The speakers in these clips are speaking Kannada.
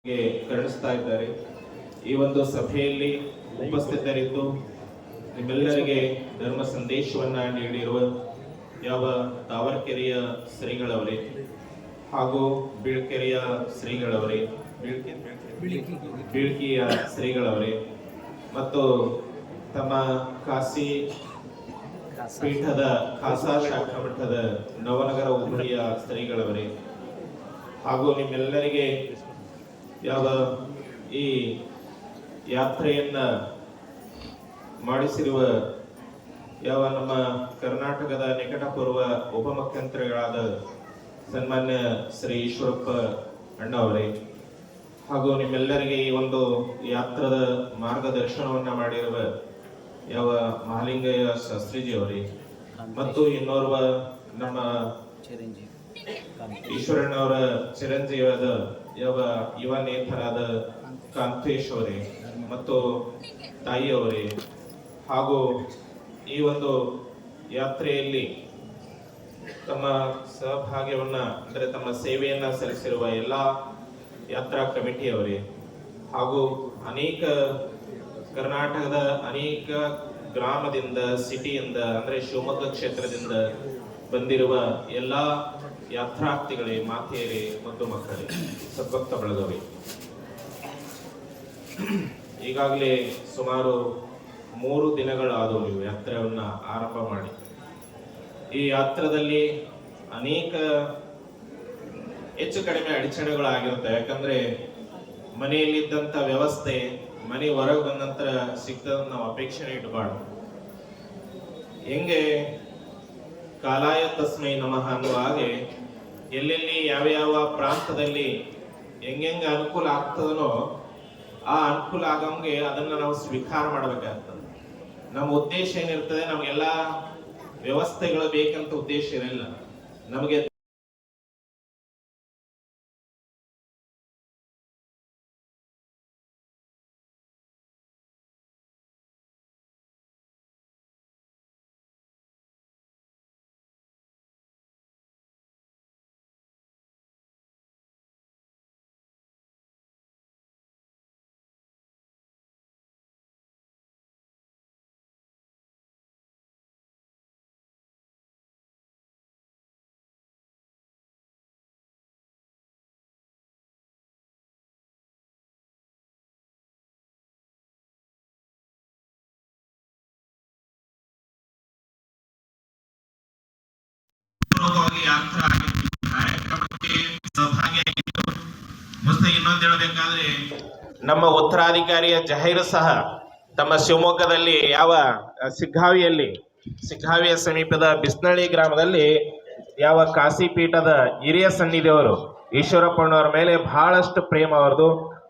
ಕರುಣಿಸ್ತಾ ಇದ್ದಾರೆ. ಈ ಒಂದು ಸಭೆಯಲ್ಲಿ ಉಪಸ್ಥಿತರಿದ್ದು ನಿಮ್ಮೆಲ್ಲರಿಗೆ ಧರ್ಮ ಸಂದೇಶವನ್ನ ನೀಡಿರುವ ಯಾವ ತಾವರ್ಕೆರೆಯ ಶ್ರೀಗಳವರೇ ಹಾಗೂ ಬೀಳ್ಕೆರೆಯ ಶ್ರೀಗಳವರೇ, ಬೀಳ್ಕಿಯ ಶ್ರೀಗಳವರೇ ಮತ್ತು ತಮ್ಮ ಕಾಶಿ ಪೀಠದ ಖಾಸಾ ಶಾಖಾ ಮಠದ ನವನಗರ ಉಭಯ ಶ್ರೀಗಳವರೇ ಹಾಗೂ ನಿಮ್ಮೆಲ್ಲರಿಗೆ ಯಾವ ಈ ಯಾತ್ರೆಯನ್ನ ಮಾಡಿಸಿರುವ ಯಾವ ನಮ್ಮ ಕರ್ನಾಟಕದ ನಿಕಟಪೂರ್ವ ಉಪಮುಖ್ಯಮಂತ್ರಿಗಳಾದ ಸನ್ಮಾನ್ಯ ಶ್ರೀ ಈಶ್ವರಪ್ಪ ಅಣ್ಣವರೇ ಹಾಗೂ ನಿಮ್ಮೆಲ್ಲರಿಗೆ ಈ ಒಂದು ಯಾತ್ರದ ಮಾರ್ಗದರ್ಶನವನ್ನ ಮಾಡಿರುವ ಯಾವ ಮಹಾಲಿಂಗಯ್ಯ ಶಾಸ್ತ್ರೀಜಿಯವರೇ ಮತ್ತು ಇನ್ನೋರ್ವ ನಮ್ಮ ಈಶ್ವರಣ್ಣವರ ಚಿರಂಜೀವಿಯಾದ ಯಾವ ಯುವ ನೇತರಾದ ಕಾಂತೇಶ್ ಅವರೇ ಮತ್ತು ತಾಯಿಯವರೇ ಹಾಗೂ ಈ ಒಂದು ಯಾತ್ರೆಯಲ್ಲಿ ತಮ್ಮ ಸಹಭಾಗ್ಯವನ್ನ ಅಂದರೆ ತಮ್ಮ ಸೇವೆಯನ್ನ ಸಲ್ಲಿಸಿರುವ ಎಲ್ಲ ಯಾತ್ರಾ ಕಮಿಟಿಯವರೇ ಹಾಗೂ ಅನೇಕ ಕರ್ನಾಟಕದ ಅನೇಕ ಗ್ರಾಮದಿಂದ ಸಿಟಿಯಿಂದ ಅಂದರೆ ಶಿವಮೊಗ್ಗ ಕ್ಷೇತ್ರದಿಂದ ಬಂದಿರುವ ಎಲ್ಲ ಯಾತ್ರಾರ್ಥಿಗಳೇ, ಮಾತೆಯರೇ ಮತ್ತು ಮಕ್ಕಳೇ, ಸದ್ಭಕ್ತ ಬಳಗವೇ, ಈಗಾಗಲೇ ಸುಮಾರು 3 ದಿನಗಳಾದವು ನೀವು ಯಾತ್ರೆಯನ್ನ ಆರಂಭ ಮಾಡಿ. ಈ ಯಾತ್ರದಲ್ಲಿ ಅನೇಕ ಹೆಚ್ಚು ಕಡಿಮೆ ಅಡಚಣೆಗಳಾಗಿರುತ್ತೆ. ಯಾಕಂದ್ರೆ ಮನೆಯಲ್ಲಿದ್ದಂಥ ವ್ಯವಸ್ಥೆ ಮನೆ ಹೊರಗೆ ಬಂದ ನಂತರ ಸಿಗ್ತದ ನಾವು ಅಪೇಕ್ಷೆ ಇಡಬಾರ್ದು. ಹೆಂಗೆ ಕಾಲಾಯ ತಸ್ಮೈ ನಮಃ ಅನ್ನುವ ಹಾಗೆ ಎಲ್ಲೆಲ್ಲಿ ಯಾವ ಪ್ರಾಂತದಲ್ಲಿ ಹೆಂಗೆ ಅನುಕೂಲ ಆಗ್ತದನೋ ಆ ಅನುಕೂಲ ಆಗಂಗೆ ಅದನ್ನ ನಾವು ಸ್ವೀಕಾರ ಮಾಡ್ಬೇಕಾಗ್ತದೆ. ನಮ್ಮ ಉದ್ದೇಶ ಏನಿರ್ತದೆ, ನಮಗೆಲ್ಲ ವ್ಯವಸ್ಥೆಗಳು ಬೇಕಂತ ಉದ್ದೇಶ ಇರಲ್ಲ. ನಮಗೆ ಯಾತ್ರಾ ಕಾರ್ಯಕ್ರಮಕ್ಕೆ ಸಹಭಾಗಿಯಾಗಿದ್ದು ಮತ್ತೆ ಇನ್ನೊಂದು ಹೇಳಬೇಕಾದ್ರೆ ನಮ್ಮ ಉತ್ತರಾಧಿಕಾರಿಯ ಜಾಹೀರು ಸಹ ತಮ್ಮ ಶಿವಮೊಗ್ಗದಲ್ಲಿ ಯಾವ ಸಿಗ್ಗಾವಿಯ ಸಮೀಪದ ಬಿಸ್ನಳ್ಳಿ ಗ್ರಾಮದಲ್ಲಿ ಯಾವ ಕಾಶಿ ಪೀಠದ ಹಿರಿಯ ಸನ್ನಿಧಿಯವರು ಈಶ್ವರಪ್ಪನವರ ಮೇಲೆ ಬಹಳಷ್ಟು ಪ್ರೇಮ ಅವರದು.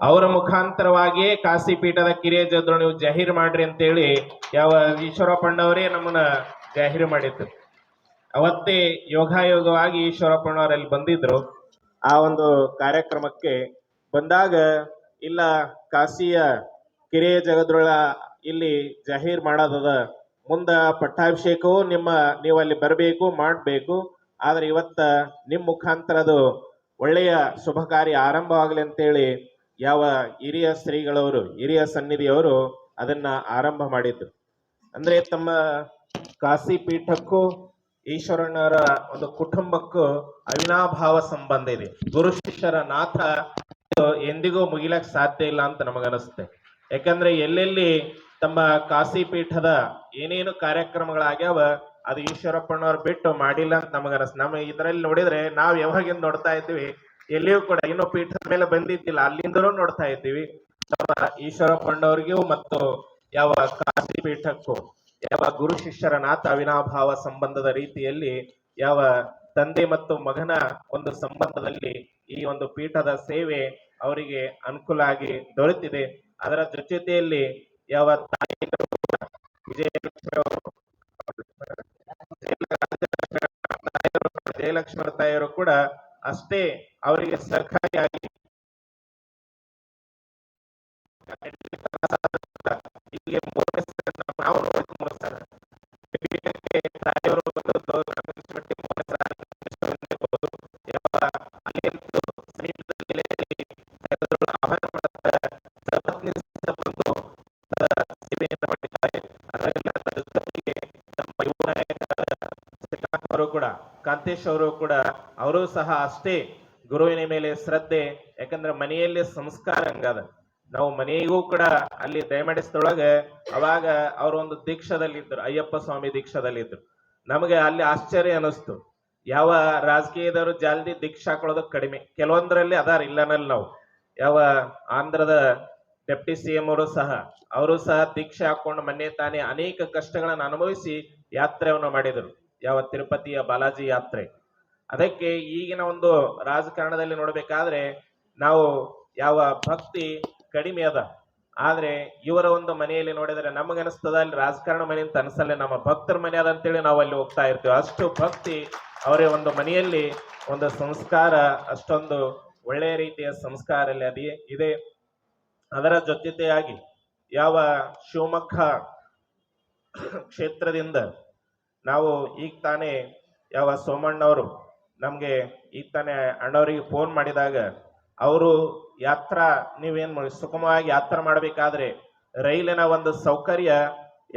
ಅವರ ಮುಖಾಂತರವಾಗಿಯೇ ಕಾಶಿ ಪೀಠದ ಕಿರಿಯ ಜದ್ರು ನೀವು ಜಾಹೀರು ಮಾಡ್ರಿ ಅಂತೇಳಿ ಯಾವ ಈಶ್ವರಪ್ಪಣ್ಣವರೇ ನಮ್ಮನ್ನ ಜಾಹೀರು ಮಾಡಿದ್ರು. ಅವತ್ತೇ ಯೋಗಾಯೋಗವಾಗಿ ಈಶ್ವರಪ್ಪನವರಲ್ಲಿ ಬಂದಿದ್ರು. ಆ ಒಂದು ಕಾರ್ಯಕ್ರಮಕ್ಕೆ ಬಂದಾಗ ಇಲ್ಲ ಕಾಶಿಯ ಕಿರಿಯ ಜಗದ್ರೊಳ ಇಲ್ಲಿ ಜಾಹೀರ್ ಮಾಡೋದದ, ಮುಂದ ಪಟ್ಟಾಭಿಷೇಕವು ನೀವು ಅಲ್ಲಿ ಬರಬೇಕು ಮಾಡಬೇಕು. ಆದ್ರೆ ಇವತ್ತ ನಿಮ್ಮ ಮುಖಾಂತರ ಅದು ಒಳ್ಳೆಯ ಶುಭ ಕಾರ್ಯ ಆರಂಭವಾಗಲಿ ಅಂತೇಳಿ ಯಾವ ಹಿರಿಯ ಶ್ರೀಗಳವರು, ಹಿರಿಯ ಸನ್ನಿಧಿಯವರು ಅದನ್ನ ಆರಂಭ ಮಾಡಿದ್ರು. ಅಂದ್ರೆ ತಮ್ಮ ಕಾಶಿ ಪೀಠಕ್ಕೂ ಈಶ್ವರಣ್ಣವರ ಒಂದು ಕುಟುಂಬಕ್ಕೂ ಅವಿನಾಭಾವ ಸಂಬಂಧ ಇದೆ. ಗುರು ಶಿಷ್ಯರ ನಾಥ ಎಂದಿಗೂ ಮುಗಿಲಕ್ ಸಾಧ್ಯ ಇಲ್ಲ ಅಂತ ನಮಗನಿಸುತ್ತೆ. ಯಾಕಂದ್ರೆ ಎಲ್ಲೆಲ್ಲಿ ತಮ್ಮ ಕಾಶಿ ಪೀಠದ ಏನೇನು ಕಾರ್ಯಕ್ರಮಗಳಾಗ್ಯಾವ ಅದು ಈಶ್ವರಪ್ಪನವ್ರು ಬಿಟ್ಟು ಮಾಡಿಲ್ಲ ಅಂತ ನಮಗನಿಸ್ತು. ನಮ್ಮ ಇದರಲ್ಲಿ ನೋಡಿದ್ರೆ ನಾವು ಯಾವಾಗಿಂದ ನೋಡ್ತಾ ಇದ್ದೀವಿ, ಎಲ್ಲಿಯೂ ಕೂಡ ಇನ್ನೂ ಪೀಠದ ಮೇಲೆ ಬಂದಿದ್ದಿಲ್ಲ, ಅಲ್ಲಿಂದಲೂ ನೋಡ್ತಾ ಇದ್ದೀವಿ. ಈಶ್ವರಪ್ಪನವ್ರಿಗೂ ಮತ್ತು ಯಾವ ಕಾಶಿ ಪೀಠಕ್ಕೂ ಯಾವ ಗುರು ಶಿಷ್ಯರ ನಾಥ ಅವಿನಾಭಾವ ಸಂಬಂಧದ ರೀತಿಯಲ್ಲಿ ಯಾವ ತಂದೆ ಮತ್ತು ಮಗನ ಒಂದು ಸಂಬಂಧದಲ್ಲಿ ಈ ಒಂದು ಪೀಠದ ಸೇವೆ ಅವರಿಗೆ ಅನುಕೂಲ ಆಗಿ ದೊರೆತಿದೆ. ಅದರ ಜೊತೆಯಲ್ಲಿ ಯಾವ ಜಯಲಕ್ಷ್ಮಿ ತಾಯಿಯವರು ಕೂಡ ಅಷ್ಟೇ ಅವರಿಗೆ ಸರ್ಕಾರಿಯಾಗಿ ಇಲ್ಲಿಗೆ ನಾವು ಆಹ್ವಾನ ಮಾಡ್ತಾರೆ. ಸಪತ್ನೀಕ ಬಂದು ಸೇವೆಯನ್ನು ಮಾಡಿದ್ದಾರೆ. ಅದರಲ್ಲಿ ಅದರ ಜೊತೆಗೆ ನಮ್ಮ ಯುವ ನಾಯಕರಾದ ಶ್ರೀಕಾಂತ್ ಅವರು ಕೂಡ, ಕಾಂತೇಶ್ ಅವರು ಕೂಡ, ಅವರು ಸಹ ಅಷ್ಟೇ ಗುರುವಿನ ಮೇಲೆ ಶ್ರದ್ಧೆ. ಯಾಕಂದ್ರೆ ಮನೆಯಲ್ಲಿ ಸಂಸ್ಕಾರ ಹಂಗದ. ನಾವು ಮನೆಗೂ ಕೂಡ ಅಲ್ಲಿ ದಯಮಾಡಿಸಿದೊಳಗೆ ಅವಾಗ ಅವರು ಒಂದು ದೀಕ್ಷಾದಲ್ಲಿದ್ದರು, ಅಯ್ಯಪ್ಪ ಸ್ವಾಮಿ ದೀಕ್ಷಾದಲ್ಲಿದ್ದರು. ನಮಗೆ ಅಲ್ಲಿ ಆಶ್ಚರ್ಯ ಅನಿಸ್ತು. ಯಾವ ರಾಜಕೀಯದವರು ಜಲ್ದಿ ದೀಕ್ಷಾ ಹಾಕೊಳ್ಳೋದು ಕಡಿಮೆ, ಕೆಲವೊಂದರಲ್ಲಿ ಅದಾರ, ಇಲ್ಲನಲ್ಲಿ ನಾವು ಯಾವ ಆಂಧ್ರದ ಡೆಪ್ಟಿ ಸಿಎಂ ಅವರು ಸಹ ದೀಕ್ಷೆ ಹಾಕೊಂಡು ಮೊನ್ನೆ ತಾನೇ ಅನೇಕ ಕಷ್ಟಗಳನ್ನು ಅನುಭವಿಸಿ ಯಾತ್ರೆಯನ್ನು ಮಾಡಿದರು, ಯಾವ ತಿರುಪತಿಯ ಬಾಲಾಜಿ ಯಾತ್ರೆ. ಅದಕ್ಕೆ ಈಗಿನ ಒಂದು ರಾಜಕಾರಣದಲ್ಲಿ ನೋಡ್ಬೇಕಾದ್ರೆ ನಾವು ಯಾವ ಭಕ್ತಿ ಕಡಿಮೆ ಅದ. ಆದ್ರೆ ಇವರ ಒಂದು ಮನೆಯಲ್ಲಿ ನೋಡಿದ್ರೆ ನಮಗನಿಸ್ತದ ಅಲ್ಲಿ ರಾಜಕಾರಣ ಮನೆ ಅಂತ ಅನ್ಸಲ್ಲ, ನಮ್ಮ ಭಕ್ತರ ಮನೆ ಅದ ಅಂತೇಳಿ ನಾವು ಅಲ್ಲಿ ಹೋಗ್ತಾ ಇರ್ತೀವಿ. ಅಷ್ಟು ಭಕ್ತಿ ಅವರೇ ಒಂದು ಮನೆಯಲ್ಲಿ, ಒಂದು ಸಂಸ್ಕಾರ, ಅಷ್ಟೊಂದು ಒಳ್ಳೆಯ ರೀತಿಯ ಸಂಸ್ಕಾರ ಅಲ್ಲಿ ಅದೇ ಇದೆ. ಅದರ ಜೊತೆಯಾಗಿ ಯಾವ ಶಿವಮೊಗ್ಗ ಕ್ಷೇತ್ರದಿಂದ ನಾವು ಈಗ ತಾನೇ ಯಾವ ಸೋಮಣ್ಣವರು ನಮ್ಗೆ ಈಗ ತಾನೇ ಅಣ್ಣವರಿಗೆ ಫೋನ್ ಮಾಡಿದಾಗ ಅವರು ಯಾತ್ರಾ ನೀವೇನ್ ಮಾಡಿ ಸುಗಮವಾಗಿ ಯಾತ್ರಾ ಮಾಡಬೇಕಾದ್ರೆ ರೈಲಿನ ಒಂದು ಸೌಕರ್ಯ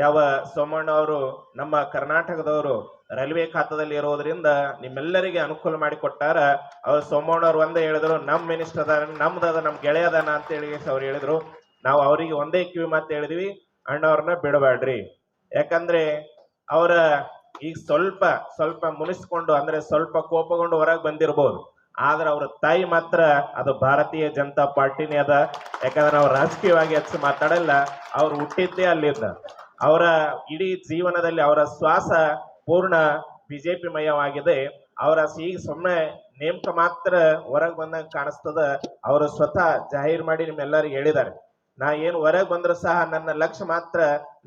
ಯಾವ ಸೋಮಣ್ಣ ಅವರು ನಮ್ಮ ಕರ್ನಾಟಕದವರು ರೈಲ್ವೆ ಖಾತಾದಲ್ಲಿ ಇರೋದ್ರಿಂದ ನಿಮ್ಮೆಲ್ಲರಿಗೆ ಅನುಕೂಲ ಮಾಡಿಕೊಟ್ಟಾರ. ಅವ್ರು ಸೋಮಣ್ಣವ್ರು ಒಂದೇ ಹೇಳಿದ್ರು, ನಮ್ ಮಿನಿಸ್ಟರ್ ಅದ, ನಮ್ದದ, ನಮ್ ಗೆಳೆಯದನ ಅಂತ ಹೇಳಿ ಅವ್ರು ಹೇಳಿದ್ರು. ನಾವು ಅವರಿಗೆ ಒಂದೇ ಕಿವಿ ಮಾತು ಹೇಳಿದ್ವಿ, ಅಣ್ಣವ್ರನ್ನ ಬಿಡಬೇಡ್ರಿ. ಯಾಕಂದ್ರೆ ಅವರ ಈಗ ಸ್ವಲ್ಪ ಸ್ವಲ್ಪ ಮುನಿಸ್ಕೊಂಡು, ಅಂದ್ರೆ ಸ್ವಲ್ಪ ಕೋಪಗೊಂಡು ಹೊರಗೆ ಬಂದಿರ್ಬೋದು, ಆದ್ರೆ ಅವ್ರ ತಾಯಿ ಮಾತ್ರ ಅದು ಭಾರತೀಯ ಜನತಾ ಪಾರ್ಟಿನೇ ಅದ. ಯಾಕಂದ್ರೆ ನಾವು ರಾಜಕೀಯವಾಗಿ ಹೆಚ್ಚು ಮಾತಾಡಲ್ಲ, ಅವ್ರು ಹುಟ್ಟಿದ್ದೇ ಅಲ್ಲಿದ್ದ. ಅವರ ಇಡೀ ಜೀವನದಲ್ಲಿ ಅವರ ಶ್ವಾಸ ಪೂರ್ಣ ಬಿಜೆಪಿ ಮಯವಾಗಿದೆ. ಅವರ ಈಗ ಸುಮ್ಮನೆ ನೇಮಕ ಮಾತ್ರ ಹೊರಗೆ ಬಂದಂಗೆ ಕಾಣಿಸ್ತದ. ಅವರು ಸ್ವತಃ ಜಾಹೀರ್ ಮಾಡಿ ನಿಮ್ಮೆಲ್ಲರಿಗೆ ಹೇಳಿದ್ದಾರೆ, ನಾ ಏನು ಹೊರಗೆ ಬಂದ್ರು ಸಹ ನನ್ನ ಲಕ್ಷ್ಯ ಮಾತ್ರ,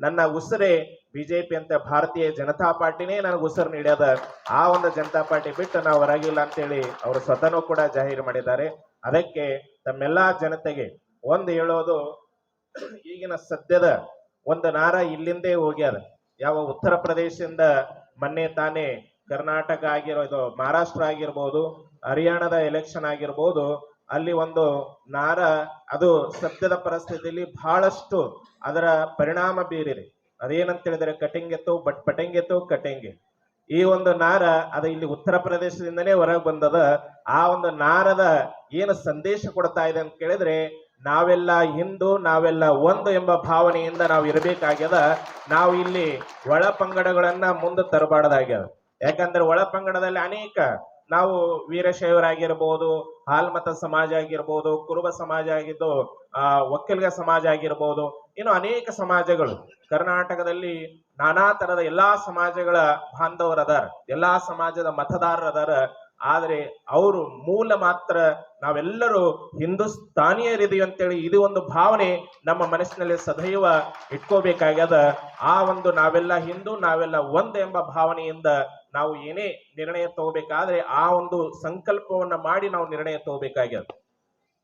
ನನ್ನ ಉಸಿರೇ ಬಿಜೆಪಿ ಅಂತ, ಭಾರತೀಯ ಜನತಾ ಪಾರ್ಟಿನೇ ನನಗೆ ಉಸಿರು ನೀಡ್ಯದ. ಆ ಒಂದು ಜನತಾ ಪಾರ್ಟಿ ಬಿಟ್ಟು ನಾವು ಹೊರಗಿಲ್ಲ ಅಂತೇಳಿ ಅವರು ಸ್ವತಃನೂ ಕೂಡ ಜಾಹೀರು ಮಾಡಿದ್ದಾರೆ. ಅದಕ್ಕೆ ತಮ್ಮೆಲ್ಲಾ ಜನತೆಗೆ ಒಂದು ಹೇಳೋದು, ಈಗಿನ ಸದ್ಯದ ಒಂದು ನಾರ ಇಲ್ಲಿಂದೇ ಹೋಗ್ಯಾರ. ಯಾವ ಉತ್ತರ ಪ್ರದೇಶದಿಂದ ಮೊನ್ನೆ ತಾನೇ ಕರ್ನಾಟಕ ಆಗಿರೋದು, ಮಹಾರಾಷ್ಟ್ರ ಆಗಿರ್ಬೋದು, ಹರಿಯಾಣದ ಎಲೆಕ್ಷನ್ ಆಗಿರ್ಬೋದು, ಅಲ್ಲಿ ಒಂದು ನಾರ ಅದು ಸದ್ಯದ ಪರಿಸ್ಥಿತಿಯಲ್ಲಿ ಬಹಳಷ್ಟು ಅದರ ಪರಿಣಾಮ ಬೀರಿದೆ. ಅದೇನಂತ ಹೇಳಿದ್ರೆ ಕಟಿಂಗೆತ್ತು ಬಟ್ ಪಟಂಗೆತ್ತು ಕಟಿಂಗೆ. ಈ ಒಂದು ನಾರ ಅದು ಇಲ್ಲಿ ಉತ್ತರ ಪ್ರದೇಶದಿಂದಲೇ ಹೊರಗೆ ಬಂದದ. ಆ ಒಂದು ನಾರದ ಏನು ಸಂದೇಶ ಕೊಡ್ತಾ ಇದೆ ಅಂತ ಕೇಳಿದ್ರೆ, ನಾವೆಲ್ಲ ಹಿಂದೂ, ನಾವೆಲ್ಲ ಒಂದು ಎಂಬ ಭಾವನೆಯಿಂದ ನಾವು ಇರಬೇಕಾಗ್ಯದ. ನಾವು ಇಲ್ಲಿ ಒಳ ಪಂಗಡಗಳನ್ನ ಮುಂದೆ ತರಬಾರ್ದಾಗ್ಯದ. ಯಾಕಂದ್ರೆ ಒಳ ಪಂಗಡದಲ್ಲಿ ಅನೇಕ ನಾವು ವೀರಶೈವರಾಗಿರ್ಬೋದು, ಹಾಲ್ಮತ ಸಮಾಜ ಆಗಿರ್ಬೋದು, ಕುರುಬ ಸಮಾಜ ಆಗಿದ್ದು, ಒಕ್ಕಲಿಗ ಸಮಾಜ ಆಗಿರ್ಬೋದು, ಇನ್ನು ಅನೇಕ ಸಮಾಜಗಳು ಕರ್ನಾಟಕದಲ್ಲಿ ನಾನಾ ತರದ ಎಲ್ಲಾ ಸಮಾಜಗಳ ಬಾಂಧವರದಾರ, ಎಲ್ಲಾ ಸಮಾಜದ ಮತದಾರರದಾರ. ಆದ್ರೆ ಅವರು ಮೂಲ ಮಾತ್ರ ನಾವೆಲ್ಲರೂ ಹಿಂದೂಸ್ತಾನಿಯರಿದೀವಿ ಅಂತೇಳಿ ಇದು ಒಂದು ಭಾವನೆ ನಮ್ಮ ಮನಸ್ಸಿನಲ್ಲಿ ಸದೈವ ಇಟ್ಕೋಬೇಕಾಗ್ಯದ. ಆ ಒಂದು ನಾವೆಲ್ಲ ಹಿಂದೂ, ನಾವೆಲ್ಲ ಒಂದು ಎಂಬ ಭಾವನೆಯಿಂದ ನಾವು ಏನೇ ನಿರ್ಣಯ ತಗೋಬೇಕಾದ್ರೆ ಆ ಒಂದು ಸಂಕಲ್ಪವನ್ನ ಮಾಡಿ ನಾವು ನಿರ್ಣಯ ತಗೋಬೇಕಾಗ್ಯದ.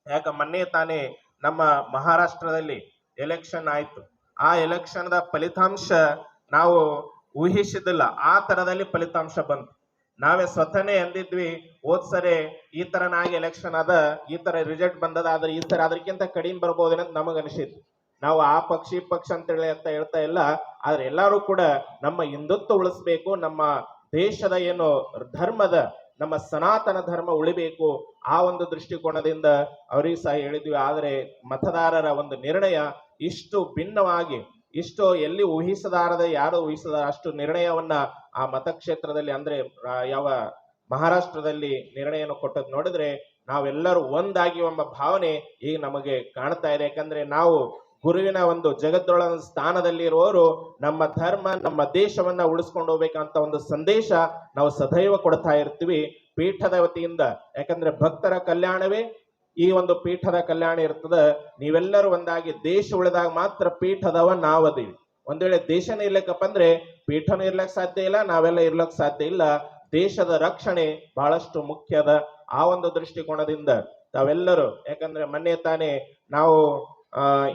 ಯಾಕ ಮೊನ್ನೆ ತಾನೇ ನಮ್ಮ ಮಹಾರಾಷ್ಟ್ರದಲ್ಲಿ ಎಲೆಕ್ಷನ್ ಆಯ್ತು. ಆ ಎಲೆಕ್ಷನ್ ದ ಫಲಿತಾಂಶ ನಾವು ಊಹಿಸಿದಿಲ್ಲ, ಆ ತರದಲ್ಲಿ ಫಲಿತಾಂಶ ಬಂತು. ನಾವೇ ಸ್ವತಃನೇ ಅಂದಿದ್ವಿ, ಹೋದ್ಸರಿ ಈ ತರನಾಗಿ ಎಲೆಕ್ಷನ್ ಅದ, ಈ ತರ ರಿಸಲ್ಟ್ ಬಂದದ, ಆದ್ರೆ ಈ ಸರಿ ಅದಕ್ಕಿಂತ ಕಡಿಮೆ ಬರ್ಬೋದೇನಂತ ನಮಗ ಅನಿಸಿತ್ತು. ನಾವು ಆ ಪಕ್ಷ ಈ ಪಕ್ಷ ಅಂತೇಳಿ ಅಂತ ಹೇಳ್ತಾ ಇಲ್ಲ, ಆದ್ರೆ ಎಲ್ಲರೂ ಕೂಡ ನಮ್ಮ ಹಿಂದುತ್ವ ಉಳಿಸ್ಬೇಕು, ನಮ್ಮ ದೇಶದ ಏನು ಧರ್ಮದ, ನಮ್ಮ ಸನಾತನ ಧರ್ಮ ಉಳಿಬೇಕು, ಆ ಒಂದು ದೃಷ್ಟಿಕೋನದಿಂದ ಅವರಿಗೆ ಸಹ ಹೇಳಿದ್ವಿ. ಆದ್ರೆ ಮತದಾರರ ಒಂದು ನಿರ್ಣಯ ಇಷ್ಟು ಭಿನ್ನವಾಗಿ, ಇಷ್ಟು ಎಲ್ಲಿ ಊಹಿಸದಾರದ, ಯಾರು ಊಹಿಸದ ಅಷ್ಟು ನಿರ್ಣಯವನ್ನ ಆ ಮತಕ್ಷೇತ್ರದಲ್ಲಿ ಅಂದ್ರೆ ಯಾವ ಮಹಾರಾಷ್ಟ್ರದಲ್ಲಿ ನಿರ್ಣಯವನ್ನು ಕೊಟ್ಟದ್ ನೋಡಿದ್ರೆ ನಾವೆಲ್ಲರೂ ಒಂದಾಗಿ ಎಂಬ ಭಾವನೆ ಈಗ ನಮಗೆ ಕಾಣ್ತಾ ಇದೆ. ಯಾಕಂದ್ರೆ ನಾವು ಗುರುವಿನ ಒಂದು ಜಗತ್ತೊಳಗ ಸ್ಥಾನದಲ್ಲಿ ಇರುವವರು ನಮ್ಮ ಧರ್ಮ, ನಮ್ಮ ದೇಶವನ್ನ ಉಳಿಸ್ಕೊಂಡು ಹೋಗ್ಬೇಕಂತ ಒಂದು ಸಂದೇಶ ನಾವು ಸದೈವ ಕೊಡ್ತಾ ಇರ್ತೀವಿ ಪೀಠದ ವತಿಯಿಂದ. ಯಾಕಂದ್ರೆ ಭಕ್ತರ ಕಲ್ಯಾಣವೇ ಈ ಒಂದು ಪೀಠದ ಕಲ್ಯಾಣ ಇರ್ತದ. ನೀವೆಲ್ಲರೂ ಒಂದಾಗಿ ದೇಶ ಉಳಿದಾಗ ಮಾತ್ರ ಪೀಠದವ ನಾವದೀವಿ. ಒಂದ್ ವೇಳೆ ದೇಶನೇ ಇರ್ಲಿಕ್ಕಪ್ಪ ಅಂದ್ರೆ ಪೀಠನೂ ಇರ್ಲಕ್ ಸಾಧ್ಯ ಇಲ್ಲ, ನಾವೆಲ್ಲ ಇರ್ಲಕ್ ಸಾಧ್ಯ ಇಲ್ಲ. ದೇಶದ ರಕ್ಷಣೆ ಬಹಳಷ್ಟು ಮುಖ್ಯದ. ಆ ಒಂದು ದೃಷ್ಟಿಕೋನದಿಂದ ತಾವೆಲ್ಲರೂ, ಯಾಕಂದ್ರೆ ಮೊನ್ನೆ ತಾನೇ ನಾವು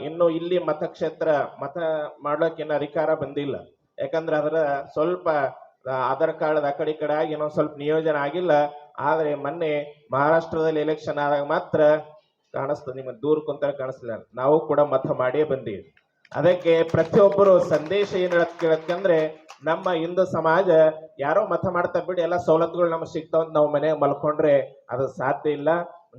ಇನ್ನು ಇಲ್ಲಿ ಮತಕ್ಷೇತ್ರ ಮತ ಮಾಡ್ಲಿಕ್ಕೆ ಇನ್ನು ಅಧಿಕಾರ ಬಂದಿಲ್ಲ. ಯಾಕಂದ್ರೆ ಅದರ ಸ್ವಲ್ಪ ಆಧಾರ್ ಕಾರ್ಡ್ ಆ ಕಡೆ ಇನ್ನೊಂದ್ ಸ್ವಲ್ಪ ನಿಯೋಜನೆ ಆಗಿಲ್ಲ. ಆದ್ರೆ ಮೊನ್ನೆ ಮಹಾರಾಷ್ಟ್ರದಲ್ಲಿ ಎಲೆಕ್ಷನ್ ಆದಾಗ ಮಾತ್ರ ಕಾಣಿಸ್ತದೆ, ನಿಮಗೆ ದೂರ ಕುಂತ ಕಾಣಿಸ್ಲಿಲ್ಲ, ನಾವು ಕೂಡ ಮತ ಮಾಡೇ ಬಂದೀವಿ. ಅದಕ್ಕೆ ಪ್ರತಿಯೊಬ್ಬರು ಸಂದೇಶ ಏನ್ ಹೇಳಕ್ಕಂದ್ರೆ ನಮ್ಮ ಹಿಂದೂ ಸಮಾಜ ಯಾರೋ ಮತ ಮಾಡ್ತಾ ಬಿಡಿ ಎಲ್ಲ ಸವಲತ್ತುಗಳು ನಮ್ಗೆ ಸಿಗ್ತಾವ ನಾವು ಮನೆಗೆ ಮಲ್ಕೊಂಡ್ರೆ ಅದು ಸಾಧ್ಯ ಇಲ್ಲ.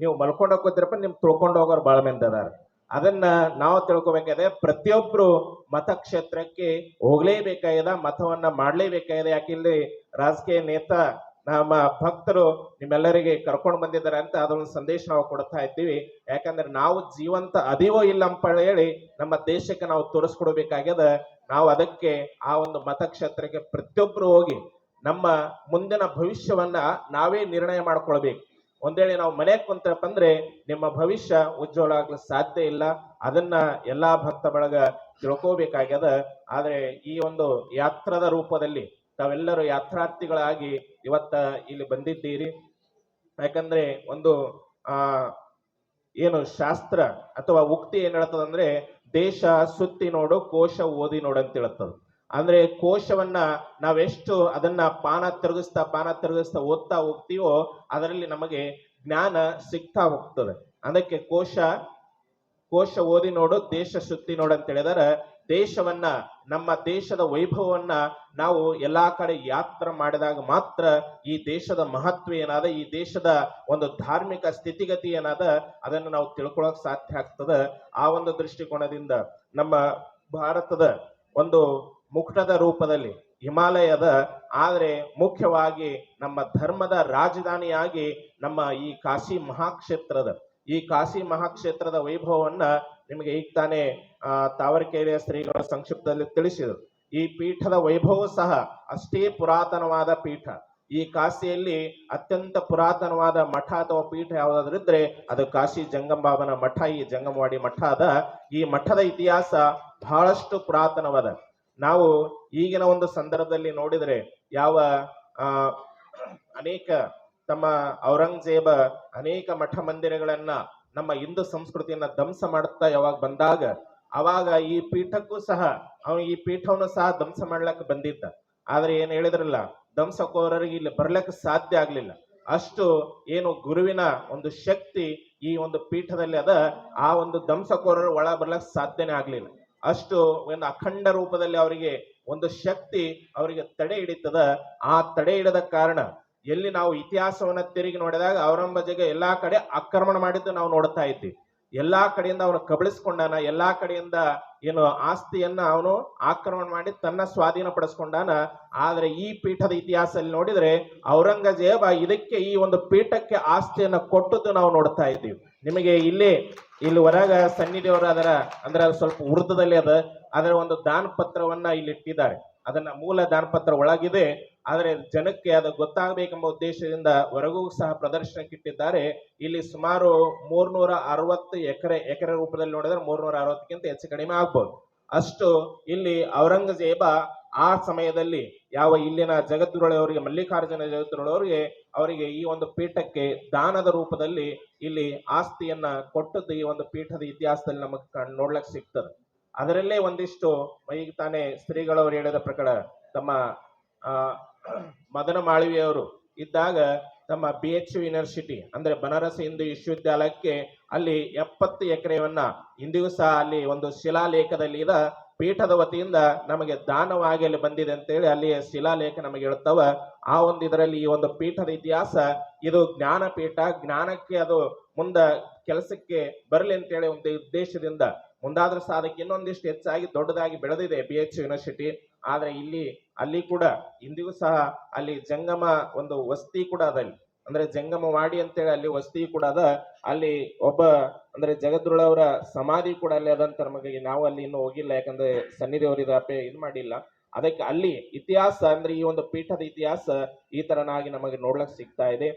ನೀವು ಮಲ್ಕೊಂಡು ಹೋಗ್ತಿರಪ್ಪ, ನಿಮ್ ತುಳ್ಕೊಂಡು ಹೋಗೋರು ಬಹಳ ಮಂದಿ ಅದಾರ. ಅದನ್ನ ನಾವು ತಿಳ್ಕೊಬೇಕಾಗಿದೆ. ಪ್ರತಿಯೊಬ್ರು ಮತಕ್ಷೇತ್ರಕ್ಕೆ ಹೋಗ್ಲೇಬೇಕಾಗಿದೆ, ಮತವನ್ನ ಮಾಡ್ಲೇಬೇಕಾಗಿದೆ. ಯಾಕಿಲ್ಲಿ ರಾಜಕೀಯ ನೇತಾ ನಮ್ಮ ಭಕ್ತರು ನಿಮ್ಮೆಲ್ಲರಿಗೆ ಕರ್ಕೊಂಡು ಬಂದಿದ್ದಾರೆ ಅಂತ ಅದೊಂದು ಸಂದೇಶ ನಾವು ಕೊಡ್ತಾ ಇದ್ದೀವಿ. ಯಾಕಂದ್ರೆ ನಾವು ಜೀವಂತ ಅದೀವೋ ಇಲ್ಲ ಅಂತ ಹೇಳಿ ನಮ್ಮ ದೇಶಕ್ಕೆ ನಾವು ತೋರಿಸ್ಕೊಡ್ಬೇಕಾಗ್ಯದ. ನಾವು ಅದಕ್ಕೆ ಆ ಒಂದು ಮತಕ್ಷೇತ್ರಕ್ಕೆ ಪ್ರತಿಯೊಬ್ರು ಹೋಗಿ ನಮ್ಮ ಮುಂದಿನ ಭವಿಷ್ಯವನ್ನ ನಾವೇ ನಿರ್ಣಯ ಮಾಡ್ಕೊಳ್ಬೇಕು. ಒಂದೇಳಿ ನಾವು ಮನೆಗೆ ಕುಂತಪ್ಪ ಅಂದ್ರೆ ನಿಮ್ಮ ಭವಿಷ್ಯ ಉಜ್ವಲ ಆಗ್ಲಿಕ್ಕೆ ಸಾಧ್ಯ ಇಲ್ಲ. ಅದನ್ನ ಎಲ್ಲಾ ಭಕ್ತ ಬಳಗ ತಿಳ್ಕೋಬೇಕಾಗ್ಯದ. ಆದ್ರೆ ಈ ಒಂದು ಯಾತ್ರದ ರೂಪದಲ್ಲಿ ತಾವೆಲ್ಲರೂ ಯಾತ್ರಾರ್ಥಿಗಳಾಗಿ ಇವತ್ತ ಇಲ್ಲಿ ಬಂದಿದ್ದೀರಿ. ಯಾಕಂದ್ರೆ ಒಂದು ಆ ಏನು ಶಾಸ್ತ್ರ ಅಥವಾ ಉಕ್ತಿ ಏನ್ ಹೇಳ್ತದಂದ್ರೆ, ದೇಶ ಸುತ್ತಿ ನೋಡು ಕೋಶ ಓದಿ ನೋಡು ಅಂತ ಹೇಳ್ತದ. ಅಂದ್ರೆ ಕೋಶವನ್ನ ನಾವೆಷ್ಟು ಅದನ್ನ ಪಾನ ತಿರುಗಿಸ್ತಾ ಓದ್ತಾ ಹೋಗ್ತೀವೋ ಅದರಲ್ಲಿ ನಮಗೆ ಜ್ಞಾನ ಸಿಗ್ತಾ ಹೋಗ್ತದೆ. ಅದಕ್ಕೆ ಕೋಶ ಓದಿ ನೋಡು ದೇಶ ಸುತ್ತಿ ನೋಡು ಅಂತ ಹೇಳಿದರೆ, ದೇಶವನ್ನ ನಮ್ಮ ದೇಶದ ವೈಭವವನ್ನ ನಾವು ಎಲ್ಲಾ ಕಡೆ ಯಾತ್ರೆ ಮಾಡಿದಾಗ ಮಾತ್ರ ಈ ದೇಶದ ಮಹತ್ವ ಏನಾದ, ಈ ದೇಶದ ಒಂದು ಧಾರ್ಮಿಕ ಸ್ಥಿತಿಗತಿ ಏನಾದ ಅದನ್ನು ನಾವು ತಿಳ್ಕೊಳಕ್ ಸಾಧ್ಯ ಆಗ್ತದ. ಆ ಒಂದು ದೃಷ್ಟಿಕೋನದಿಂದ ನಮ್ಮ ಭಾರತದ ಒಂದು ಮುಕುಟದ ರೂಪದಲ್ಲಿ ಹಿಮಾಲಯದ, ಆದ್ರೆ ಮುಖ್ಯವಾಗಿ ನಮ್ಮ ಧರ್ಮದ ರಾಜಧಾನಿಯಾಗಿ ನಮ್ಮ ಈ ಕಾಶಿ ಮಹಾಕ್ಷೇತ್ರದ ವೈಭವವನ್ನ ನಿಮಗೆ ಈಗ ತಾನೇ ತಾವರೆಕೆರೆಯ ಶ್ರೀಗಳ ಸಂಕ್ಷಿಪ್ತದಲ್ಲಿ ತಿಳಿಸಿದರು. ಈ ಪೀಠದ ವೈಭವ ಸಹ ಅಷ್ಟೇ ಪುರಾತನವಾದ ಪೀಠ. ಈ ಕಾಶಿಯಲ್ಲಿ ಅತ್ಯಂತ ಪುರಾತನವಾದ ಮಠ ಅಥವಾ ಪೀಠ ಯಾವುದಾದ್ರೂ ಇದ್ರೆ ಅದು ಕಾಶಿ ಜಂಗಮಬಾಬನ ಮಠ, ಈ ಜಂಗಮವಾಡಿ ಮಠ ಅದ. ಈ ಮಠದ ಇತಿಹಾಸ ಬಹಳಷ್ಟು ಪುರಾತನವಾದ. ನಾವು ಈಗಿನ ಒಂದು ಸಂದರ್ಭದಲ್ಲಿ ನೋಡಿದ್ರೆ ಯಾವ ಅನೇಕ ತಮ್ಮ ಔರಂಗಜೇಬ ಅನೇಕ ಮಠ ಮಂದಿರಗಳನ್ನ ನಮ್ಮ ಹಿಂದೂ ಸಂಸ್ಕೃತಿಯನ್ನ ಧ್ವಂಸ ಮಾಡುತ್ತಾ ಯಾವಾಗ ಬಂದಾಗ, ಅವಾಗ ಈ ಪೀಠಕ್ಕೂ ಸಹ ಈ ಪೀಠವನ್ನು ಸಹ ಧ್ವಂಸ ಮಾಡ್ಲಕ್ಕ ಬಂದಿದ್ದ. ಆದ್ರೆ ಏನ್ ಹೇಳಿದ್ರಲ್ಲ, ಧ್ವಂಸಕೋರರಿಗೆ ಇಲ್ಲಿ ಬರ್ಲಕ್ಕೆ ಸಾಧ್ಯ ಆಗ್ಲಿಲ್ಲ. ಅಷ್ಟು ಏನು ಗುರುವಿನ ಒಂದು ಶಕ್ತಿ ಈ ಒಂದು ಪೀಠದಲ್ಲಿ ಅದ. ಆ ಒಂದು ಧ್ವಂಸಕೋರರು ಒಳ ಬರ್ಲಕ್ಕೆ ಸಾಧ್ಯನೇ ಆಗ್ಲಿಲ್ಲ. ಅಷ್ಟು ಒಂದು ಅಖಂಡ ರೂಪದಲ್ಲಿ ಅವರಿಗೆ ಒಂದು ಶಕ್ತಿ ಅವರಿಗೆ ತಡೆ ಹಿಡಿತದ. ಆ ತಡೆ ಹಿಡದ ಕಾರಣ ಎಲ್ಲಿ ನಾವು ಇತಿಹಾಸವನ್ನ ತಿರುಗಿ ನೋಡಿದಾಗ ಔರಂಗಜೇಬ ಎಲ್ಲಾ ಕಡೆ ಆಕ್ರಮಣ ಮಾಡಿದ್ದು ನಾವು ನೋಡ್ತಾ ಇದ್ದೀವಿ. ಎಲ್ಲಾ ಕಡೆಯಿಂದ ಅವನು ಕಬಳಿಸ್ಕೊಂಡಾನ, ಎಲ್ಲಾ ಕಡೆಯಿಂದ ಏನು ಆಸ್ತಿಯನ್ನ ಅವನು ಆಕ್ರಮಣ ಮಾಡಿ ತನ್ನ ಸ್ವಾಧೀನ ಪಡಿಸ್ಕೊಂಡಾನ. ಆದ್ರೆ ಈ ಪೀಠದ ಇತಿಹಾಸದಲ್ಲಿ ನೋಡಿದ್ರೆ ಔರಂಗಜೇಬ ಇದಕ್ಕೆ ಈ ಒಂದು ಪೀಠಕ್ಕೆ ಆಸ್ತಿಯನ್ನ ಕೊಟ್ಟದ್ದು ನಾವು ನೋಡ್ತಾ ಇದ್ದೀವಿ. ನಿಮಗೆ ಇಲ್ಲಿ ಹೊರಗ ಸನ್ನಿಧಿಯವರು ಅದರ ಅಂದ್ರೆ ಅದು ಸ್ವಲ್ಪ ಉರ್ದದಲ್ಲಿ ಅದರ ಒಂದು ದಾನ ಪತ್ರವನ್ನ ಇಲ್ಲಿ ಇಟ್ಟಿದ್ದಾರೆ. ಅದನ್ನ ಮೂಲ ದಾನ ಪತ್ರ ಒಳಗಿದೆ, ಆದ್ರೆ ಜನಕ್ಕೆ ಅದು ಗೊತ್ತಾಗಬೇಕೆಂಬ ಉದ್ದೇಶದಿಂದ ಹೊರಗೂ ಸಹ ಪ್ರದರ್ಶನಕ್ಕೆ ಇಟ್ಟಿದ್ದಾರೆ. ಇಲ್ಲಿ ಸುಮಾರು 360 ಎಕರೆ ರೂಪದಲ್ಲಿ ನೋಡಿದ್ರೆ 360ಕ್ಕಿಂತ ಹೆಚ್ಚು ಕಡಿಮೆ ಆಗ್ಬೋದು. ಅಷ್ಟು ಇಲ್ಲಿ ಔರಂಗಜೇಬ ಆ ಸಮಯದಲ್ಲಿ ಯಾವ ಇಲ್ಲಿನ ಜಗದ್ಗುರುಳವರಿಗೆ, ಮಲ್ಲಿಕಾರ್ಜುನ ಜಗದ್ಗುರುಳವರಿಗೆ ಅವರಿಗೆ ಈ ಒಂದು ಪೀಠಕ್ಕೆ ದಾನದ ರೂಪದಲ್ಲಿ ಇಲ್ಲಿ ಆಸ್ತಿಯನ್ನ ಕೊಟ್ಟದ್ದು ಈ ಒಂದು ಪೀಠದ ಇತಿಹಾಸದಲ್ಲಿ ನಮಗೆ ನೋಡ್ಲಕ್ ಸಿಗ್ತದೆ. ಅದರಲ್ಲೇ ಒಂದಿಷ್ಟು ಈಗ ತಾನೇ ಶ್ರೀಗಳವರು ಹೇಳಿದ ಪ್ರಕಾರ ತಮ್ಮ ಮದನ ಮಾಳವಿಯವರು ಇದ್ದಾಗ ತಮ್ಮ BHU ಯೂನಿವರ್ಸಿಟಿ ಅಂದ್ರೆ ಬನಾರಸ್ ಹಿಂದೂ ವಿಶ್ವವಿದ್ಯಾಲಯಕ್ಕೆ ಅಲ್ಲಿ 70 ಎಕರೆಯನ್ನ ಇಂದಿಗೂ ಸಹ ಅಲ್ಲಿ ಒಂದು ಶಿಲಾಲೇಖದಲ್ಲಿ ಇದ ಪೀಠದ ವತಿಯಿಂದ ನಮಗೆ ದಾನವಾಗಿ ಅಲ್ಲಿ ಬಂದಿದೆ ಅಂತೇಳಿ ಅಲ್ಲಿಯ ಶಿಲಾಲೇಖ ನಮಗೆ ಹೇಳ್ತಾವ. ಆ ಒಂದು ಇದರಲ್ಲಿ ಈ ಒಂದು ಪೀಠದ ಇತಿಹಾಸ ಇದು ಜ್ಞಾನಪೀಠ, ಜ್ಞಾನಕ್ಕೆ ಅದು ಮುಂದ ಕೆಲಸಕ್ಕೆ ಬರಲಿ ಅಂತೇಳಿ ಒಂದು ಉದ್ದೇಶದಿಂದ ಮುಂದಾದ್ರೂ ಸಹ ಅದಕ್ಕೆ ಇನ್ನೊಂದಿಷ್ಟು ಹೆಚ್ಚಾಗಿ ದೊಡ್ಡದಾಗಿ ಬೆಳೆದಿದೆ BHU ಯೂನಿವರ್ಸಿಟಿ. ಆದ್ರೆ ಅಲ್ಲಿ ಕೂಡ ಇಂದಿಗೂ ಸಹ ಅಲ್ಲಿ ಜಂಗಮ ಒಂದು ವಸ್ತಿ ಕೂಡ ಅದ. ಅಂದ್ರೆ ಜಂಗಮವಾಡಿ ಅಂತೇಳಿ ಅಲ್ಲಿ ವಸ್ತಿ ಕೂಡ ಅದ. ಅಲ್ಲಿ ಒಬ್ಬ ಅಂದ್ರೆ ಜಗದ್ಗುರುಳವರ ಸಮಾಧಿ ಕೂಡ ಅಲ್ಲಿ ಅದಂತ ನಮಗೆ ನಾವು ಅಲ್ಲಿ ಇನ್ನೂ ಹೋಗಿಲ್ಲ, ಯಾಕಂದ್ರೆ ಸನ್ನಿಧಿಯವರಿದ ಇದು ಮಾಡಿಲ್ಲ. ಅದಕ್ಕೆ ಅಲ್ಲಿ ಇತಿಹಾಸ ಅಂದ್ರೆ ಈ ಒಂದು ಪೀಠದ ಇತಿಹಾಸ ಈ ತರನಾಗಿ ನಮಗೆ ನೋಡ್ಲಕ್ ಸಿಗ್ತಾ ಇದೆ.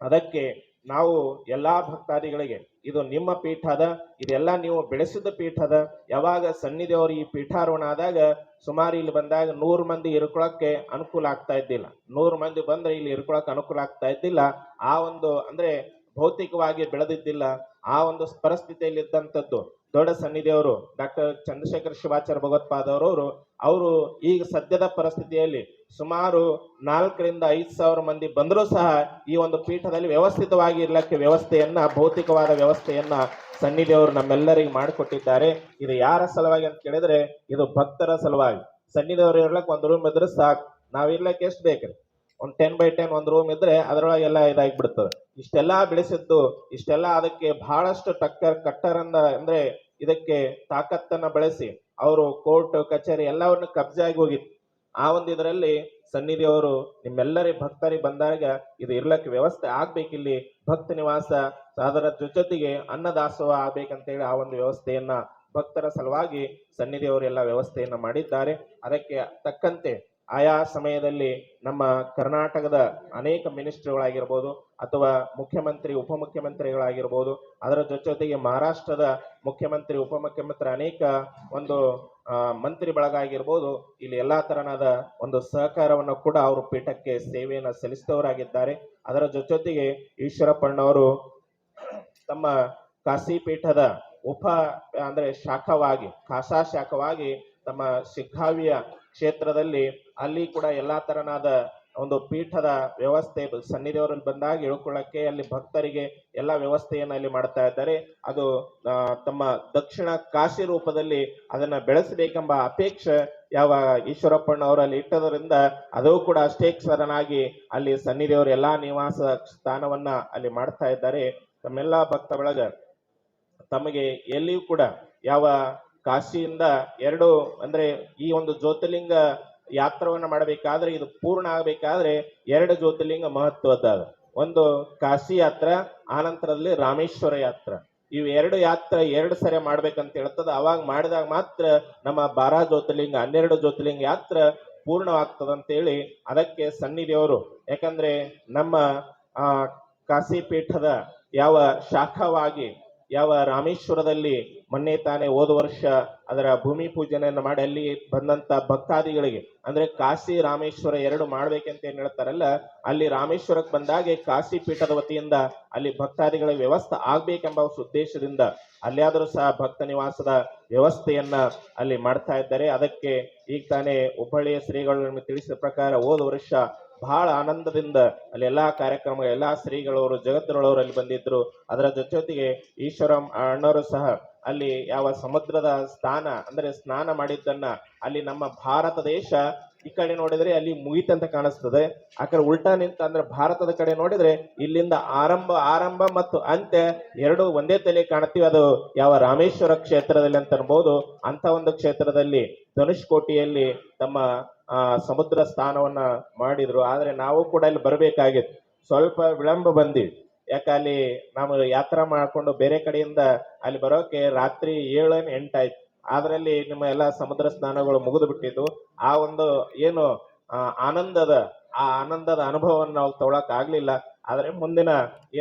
ಅದಕ್ಕೆ ನಾವು ಎಲ್ಲಾ ಭಕ್ತಾದಿಗಳಿಗೆ ಇದು ನಿಮ್ಮ ಪೀಠ ಅದ, ಇದೆಲ್ಲ ನೀವು ಬೆಳೆಸಿದ ಪೀಠ ಅದ. ಯಾವಾಗ ಸನ್ನಿಧಿಯವರು ಈ ಪೀಠಾರೋಹಣ ಆದಾಗ ಸುಮಾರು ಇಲ್ಲಿ ಬಂದಾಗ 100 ಮಂದಿ ಇರ್ಕೊಳಕ್ಕೆ ಅನುಕೂಲ ಆಗ್ತಾ ಇದ್ದಿಲ್ಲ. 100 ಮಂದಿ ಬಂದ್ರೆ ಇಲ್ಲಿ ಇರ್ಕೊಳಕ್ ಅನುಕೂಲ ಆಗ್ತಾ ಇದ್ದಿಲ್ಲ. ಆ ಒಂದು ಅಂದ್ರೆ ಭೌತಿಕವಾಗಿ ಬೆಳೆದಿದ್ದಿಲ್ಲ. ಆ ಒಂದು ಪರಿಸ್ಥಿತಿಯಲ್ಲಿ ಇದ್ದಂಥದ್ದು ದೊಡ್ಡ ಸನ್ನಿಧಿಯವರು ಡಾಕ್ಟರ್ ಚಂದ್ರಶೇಖರ್ ಶಿವಾಚಾರ್ಯ ಭಗವತ್ಪಾದರವರು ಅವರು ಈಗ ಸದ್ಯದ ಪರಿಸ್ಥಿತಿಯಲ್ಲಿ ಸುಮಾರು 4,000 to 5,000 ಮಂದಿ ಬಂದರೂ ಸಹ ಈ ಒಂದು ಪೀಠದಲ್ಲಿ ವ್ಯವಸ್ಥಿತವಾಗಿ ಇರ್ಲಿಕ್ಕೆ ವ್ಯವಸ್ಥೆಯನ್ನ, ಭೌತಿಕವಾದ ವ್ಯವಸ್ಥೆಯನ್ನ ಸನ್ನಿಧಿಯವರು ನಮ್ಮೆಲ್ಲರಿಗೆ ಮಾಡಿಕೊಟ್ಟಿದ್ದಾರೆ. ಇದು ಯಾರ ಸಲುವಾಗಿ ಅಂತ ಕೇಳಿದ್ರೆ ಇದು ಭಕ್ತರ ಸಲುವಾಗಿ. ಸನ್ನಿಧಿಯವರು ಇರ್ಲಕ್ ಒಂದು ರೂಮ್ ಇದ್ರೆ ಸಾಕು. ನಾವ್ ಇರ್ಲಕ್ಕೆ ಎಷ್ಟು ಬೇಕ್ರಿ? ಒಂದು 10x10 ಒಂದು ರೂಮ್ ಇದ್ರೆ ಅದರೊಳಗೆ ಎಲ್ಲ ಇದಾಗಿ ಬಿಡ್ತದೆ. ಇಷ್ಟೆಲ್ಲಾ ಬೆಳೆಸಿದ್ದು, ಇಷ್ಟೆಲ್ಲ ಅದಕ್ಕೆ ಬಹಳಷ್ಟು ಕಟ್ಟರಂದ ಅಂದ್ರೆ ಇದಕ್ಕೆ ತಾಕತ್ತನ್ನ ಬಳಸಿ ಅವರು ಕೋರ್ಟ್ ಕಚೇರಿ ಎಲ್ಲವನ್ನ ಕಬ್ಜೆ ಆಗಿ ಹೋಗಿತ್ತು. ಆ ಒಂದು ಇದರಲ್ಲಿ ಸನ್ನಿಧಿಯವರು ನಿಮ್ಮೆಲ್ಲರಿ ಭಕ್ತರಿಗೆ ಬಂದಾಗ ಇದು ಇರ್ಲಕ್ಕೆ ವ್ಯವಸ್ಥೆ ಆಗ್ಬೇಕಿಲ್ಲಿ, ಭಕ್ತ ನಿವಾಸ ಅದರ ಜೊತೆಗೆ ಅನ್ನದಾಸೋಹ ಆಗ್ಬೇಕಂತೇಳಿ ಆ ಒಂದು ವ್ಯವಸ್ಥೆಯನ್ನ ಭಕ್ತರ ಸಲುವಾಗಿ ಸನ್ನಿಧಿಯವರು ಎಲ್ಲ ವ್ಯವಸ್ಥೆಯನ್ನ ಮಾಡಿದ್ದಾರೆ. ಅದಕ್ಕೆ ತಕ್ಕಂತೆ ಆಯಾ ಸಮಯದಲ್ಲಿ ನಮ್ಮ ಕರ್ನಾಟಕದ ಅನೇಕ ಮಿನಿಸ್ಟ್ರಿಗಳಾಗಿರ್ಬೋದು ಅಥವಾ ಮುಖ್ಯಮಂತ್ರಿ ಉಪಮುಖ್ಯಮಂತ್ರಿಗಳಾಗಿರ್ಬೋದು, ಅದರ ಜೊತೆಗೆ ಮಹಾರಾಷ್ಟ್ರದ ಮುಖ್ಯಮಂತ್ರಿ ಉಪಮುಖ್ಯಮಂತ್ರಿ ಅನೇಕ ಒಂದು ಮಂತ್ರಿ ಬಳಗ ಆಗಿರ್ಬೋದು, ಇಲ್ಲಿ ಎಲ್ಲಾ ತರನಾದ ಒಂದು ಸಹಕಾರವನ್ನು ಕೂಡ ಅವರು ಪೀಠಕ್ಕೆ ಸೇವೆಯನ್ನು ಸಲ್ಲಿಸಿದವರಾಗಿದ್ದಾರೆ. ಅದರ ಜೊತೆಗೆ ಈಶ್ವರಪ್ಪಣ್ಣವರು ತಮ್ಮ ಕಾಶಿ ಪೀಠದ ಅಂದ್ರೆ ಶಾಖವಾಗಿ, ಖಾಸಾ ಶಾಖವಾಗಿ ತಮ್ಮ ಶಿಗ್ಗಾವಿಯ ಕ್ಷೇತ್ರದಲ್ಲಿ ಅಲ್ಲಿ ಕೂಡ ಎಲ್ಲಾ ತರನಾದ ಒಂದು ಪೀಠದ ವ್ಯವಸ್ಥೆ ಸನ್ನಿಧಿಯವರಲ್ಲಿ ಬಂದಾಗ ಇಳ್ಕೊಳ್ಳಕ್ಕೆ ಅಲ್ಲಿ ಭಕ್ತರಿಗೆ ಎಲ್ಲಾ ವ್ಯವಸ್ಥೆಯನ್ನ ಅಲ್ಲಿ ಮಾಡ್ತಾ ಇದ್ದಾರೆ. ಅದು ತಮ್ಮ ದಕ್ಷಿಣ ಕಾಶಿ ರೂಪದಲ್ಲಿ ಅದನ್ನ ಬೆಳೆಸಬೇಕೆಂಬ ಅಪೇಕ್ಷೆ ಯಾವ ಈಶ್ವರಪ್ಪಣ್ಣವರಲ್ಲಿ ಇಟ್ಟದರಿಂದ ಅದು ಕೂಡ ಅಷ್ಟೇಕ್ಷರನಾಗಿ ಅಲ್ಲಿ ಸನ್ನಿಧಿಯವರು ಎಲ್ಲಾ ನಿವಾಸ ಸ್ಥಾನವನ್ನ ಅಲ್ಲಿ ಮಾಡ್ತಾ ಇದ್ದಾರೆ. ತಮ್ಮೆಲ್ಲಾ ಭಕ್ತ ಬಳಗ ತಮಗೆ ಎಲ್ಲಿಯೂ ಕೂಡ ಯಾವ ಕಾಶಿಯಿಂದ ಎರಡು ಅಂದ್ರೆ ಈ ಒಂದು ಜ್ಯೋತಿರ್ಲಿಂಗ ಯಾತ್ರವನ್ನ ಮಾಡಬೇಕಾದ್ರೆ ಇದು ಪೂರ್ಣ ಆಗಬೇಕಾದ್ರೆ 2 ಜ್ಯೋತಿರ್ಲಿಂಗ ಮಹತ್ವದ. ಒಂದು ಕಾಶಿ ಯಾತ್ರಾ, ಆನಂತರದಲ್ಲಿ ರಾಮೇಶ್ವರ ಯಾತ್ರಾ. ಇವು 2 ಯಾತ್ರೆ 2 ಸರಿ ಮಾಡ್ಬೇಕಂತ ಹೇಳ್ತದ. ಅವಾಗ ಮಾಡಿದಾಗ ಮಾತ್ರ ನಮ್ಮ 12 ಜ್ಯೋತಿರ್ಲಿಂಗ 12 ಜ್ಯೋತಿರ್ಲಿಂಗ ಯಾತ್ರೆ ಪೂರ್ಣವಾಗ್ತದಂತೇಳಿ ಅದಕ್ಕೆ ಸನ್ನಿಧಿಯವರು, ಯಾಕಂದ್ರೆ ನಮ್ಮ ಕಾಶಿ ಪೀಠದ ಯಾವ ಶಾಖವಾಗಿ ಯಾವ ರಾಮೇಶ್ವರದಲ್ಲಿ ಮೊನ್ನೆ ತಾನೇ ಹೋದ ವರ್ಷ ಅದರ ಭೂಮಿ ಪೂಜನೆಯನ್ನು ಮಾಡಿ ಅಲ್ಲಿ ಬಂದಂತ ಭಕ್ತಾದಿಗಳಿಗೆ ಅಂದ್ರೆ ಕಾಶಿ ರಾಮೇಶ್ವರ 2 ಮಾಡ್ಬೇಕಂತ ಏನ್ ಹೇಳ್ತಾರಲ್ಲ, ಅಲ್ಲಿ ರಾಮೇಶ್ವರಕ್ಕೆ ಬಂದಾಗೆ ಕಾಶಿ ಪೀಠದ ವತಿಯಿಂದ ಅಲ್ಲಿ ಭಕ್ತಾದಿಗಳ ವ್ಯವಸ್ಥೆ ಆಗ್ಬೇಕೆಂಬ ಉದ್ದೇಶದಿಂದ ಅಲ್ಲಿಯಾದರೂ ಸಹ ಭಕ್ತ ನಿವಾಸದ ವ್ಯವಸ್ಥೆಯನ್ನ ಅಲ್ಲಿ ಮಾಡ್ತಾ ಇದ್ದಾರೆ. ಅದಕ್ಕೆ ಈಗ ತಾನೇ ಹುಬ್ಬಳ್ಳಿಯ ಶ್ರೀಗಳು ತಿಳಿಸಿದ ಪ್ರಕಾರ ಹೋದ ವರ್ಷ ಬಹಳ ಆನಂದದಿಂದ ಅಲ್ಲಿ ಎಲ್ಲಾ ಕಾರ್ಯಕ್ರಮ ಎಲ್ಲಾ ಶ್ರೀಗಳವರು ಜಗದ್ಗುರುಗಳವರು ಅಲ್ಲಿ ಬಂದಿದ್ರು. ಅದರ ಜೊತೆಗೆ ಈಶ್ವರಂ ಅಣ್ಣವರು ಸಹ ಅಲ್ಲಿ ಯಾವ ಸಮುದ್ರದ ಸ್ಥಾನ ಅಂದ್ರೆ ಸ್ನಾನ ಮಾಡಿದ್ದನ್ನ ಅಲ್ಲಿ ನಮ್ಮ ಭಾರತ ದೇಶ ಈ ಕಡೆ ನೋಡಿದ್ರೆ ಅಲ್ಲಿ ಮುಗಿತಂತ ಕಾಣಿಸ್ತದೆ, ಆ ಕಡೆ ಉಲ್ಟಾ ನಿಂತ ಅಂದ್ರೆ ಭಾರತದ ಕಡೆ ನೋಡಿದ್ರೆ ಇಲ್ಲಿಂದ ಆರಂಭ ಮತ್ತು ಅಂತ್ಯ 2 ಒಂದೇ ತಲೆ ಕಾಣ್ತೀವಿ. ಅದು ಯಾವ ರಾಮೇಶ್ವರ ಕ್ಷೇತ್ರದಲ್ಲಿ ಅಂತ ಅನ್ಬೋದು. ಅಂತ ಒಂದು ಕ್ಷೇತ್ರದಲ್ಲಿ ಧನುಷ್ಕೋಟಿಯಲ್ಲಿ ತಮ್ಮ ಸಮುದ್ರ ಸ್ಥಾನವನ್ನ ಮಾಡಿದ್ರು. ಆದ್ರೆ ನಾವು ಕೂಡ ಇಲ್ಲಿ ಬರ್ಬೇಕಾಗಿತ್ತು, ಸ್ವಲ್ಪ ವಿಳಂಬ ಬಂದಿವಿ. ಯಾಕ ಅಲ್ಲಿ ನಾವು ಯಾತ್ರಾ ಮಾಡ್ಕೊಂಡು ಬೇರೆ ಕಡೆಯಿಂದ ಅಲ್ಲಿ ಬರೋಕೆ ರಾತ್ರಿ 7-8 ಆಯ್ತು. ಅದ್ರಲ್ಲಿ ನಿಮ್ಮ ಎಲ್ಲಾ ಸಮುದ್ರ ಸ್ನಾನಗಳು ಮುಗಿದು ಬಿಟ್ಟಿದ್ದು. ಆ ಒಂದು ಏನು ಆನಂದದ ಅನುಭವವನ್ನು ನಾವು ತಗೊಳಕ್ ಆಗ್ಲಿಲ್ಲ. ಆದ್ರೆ ಮುಂದಿನ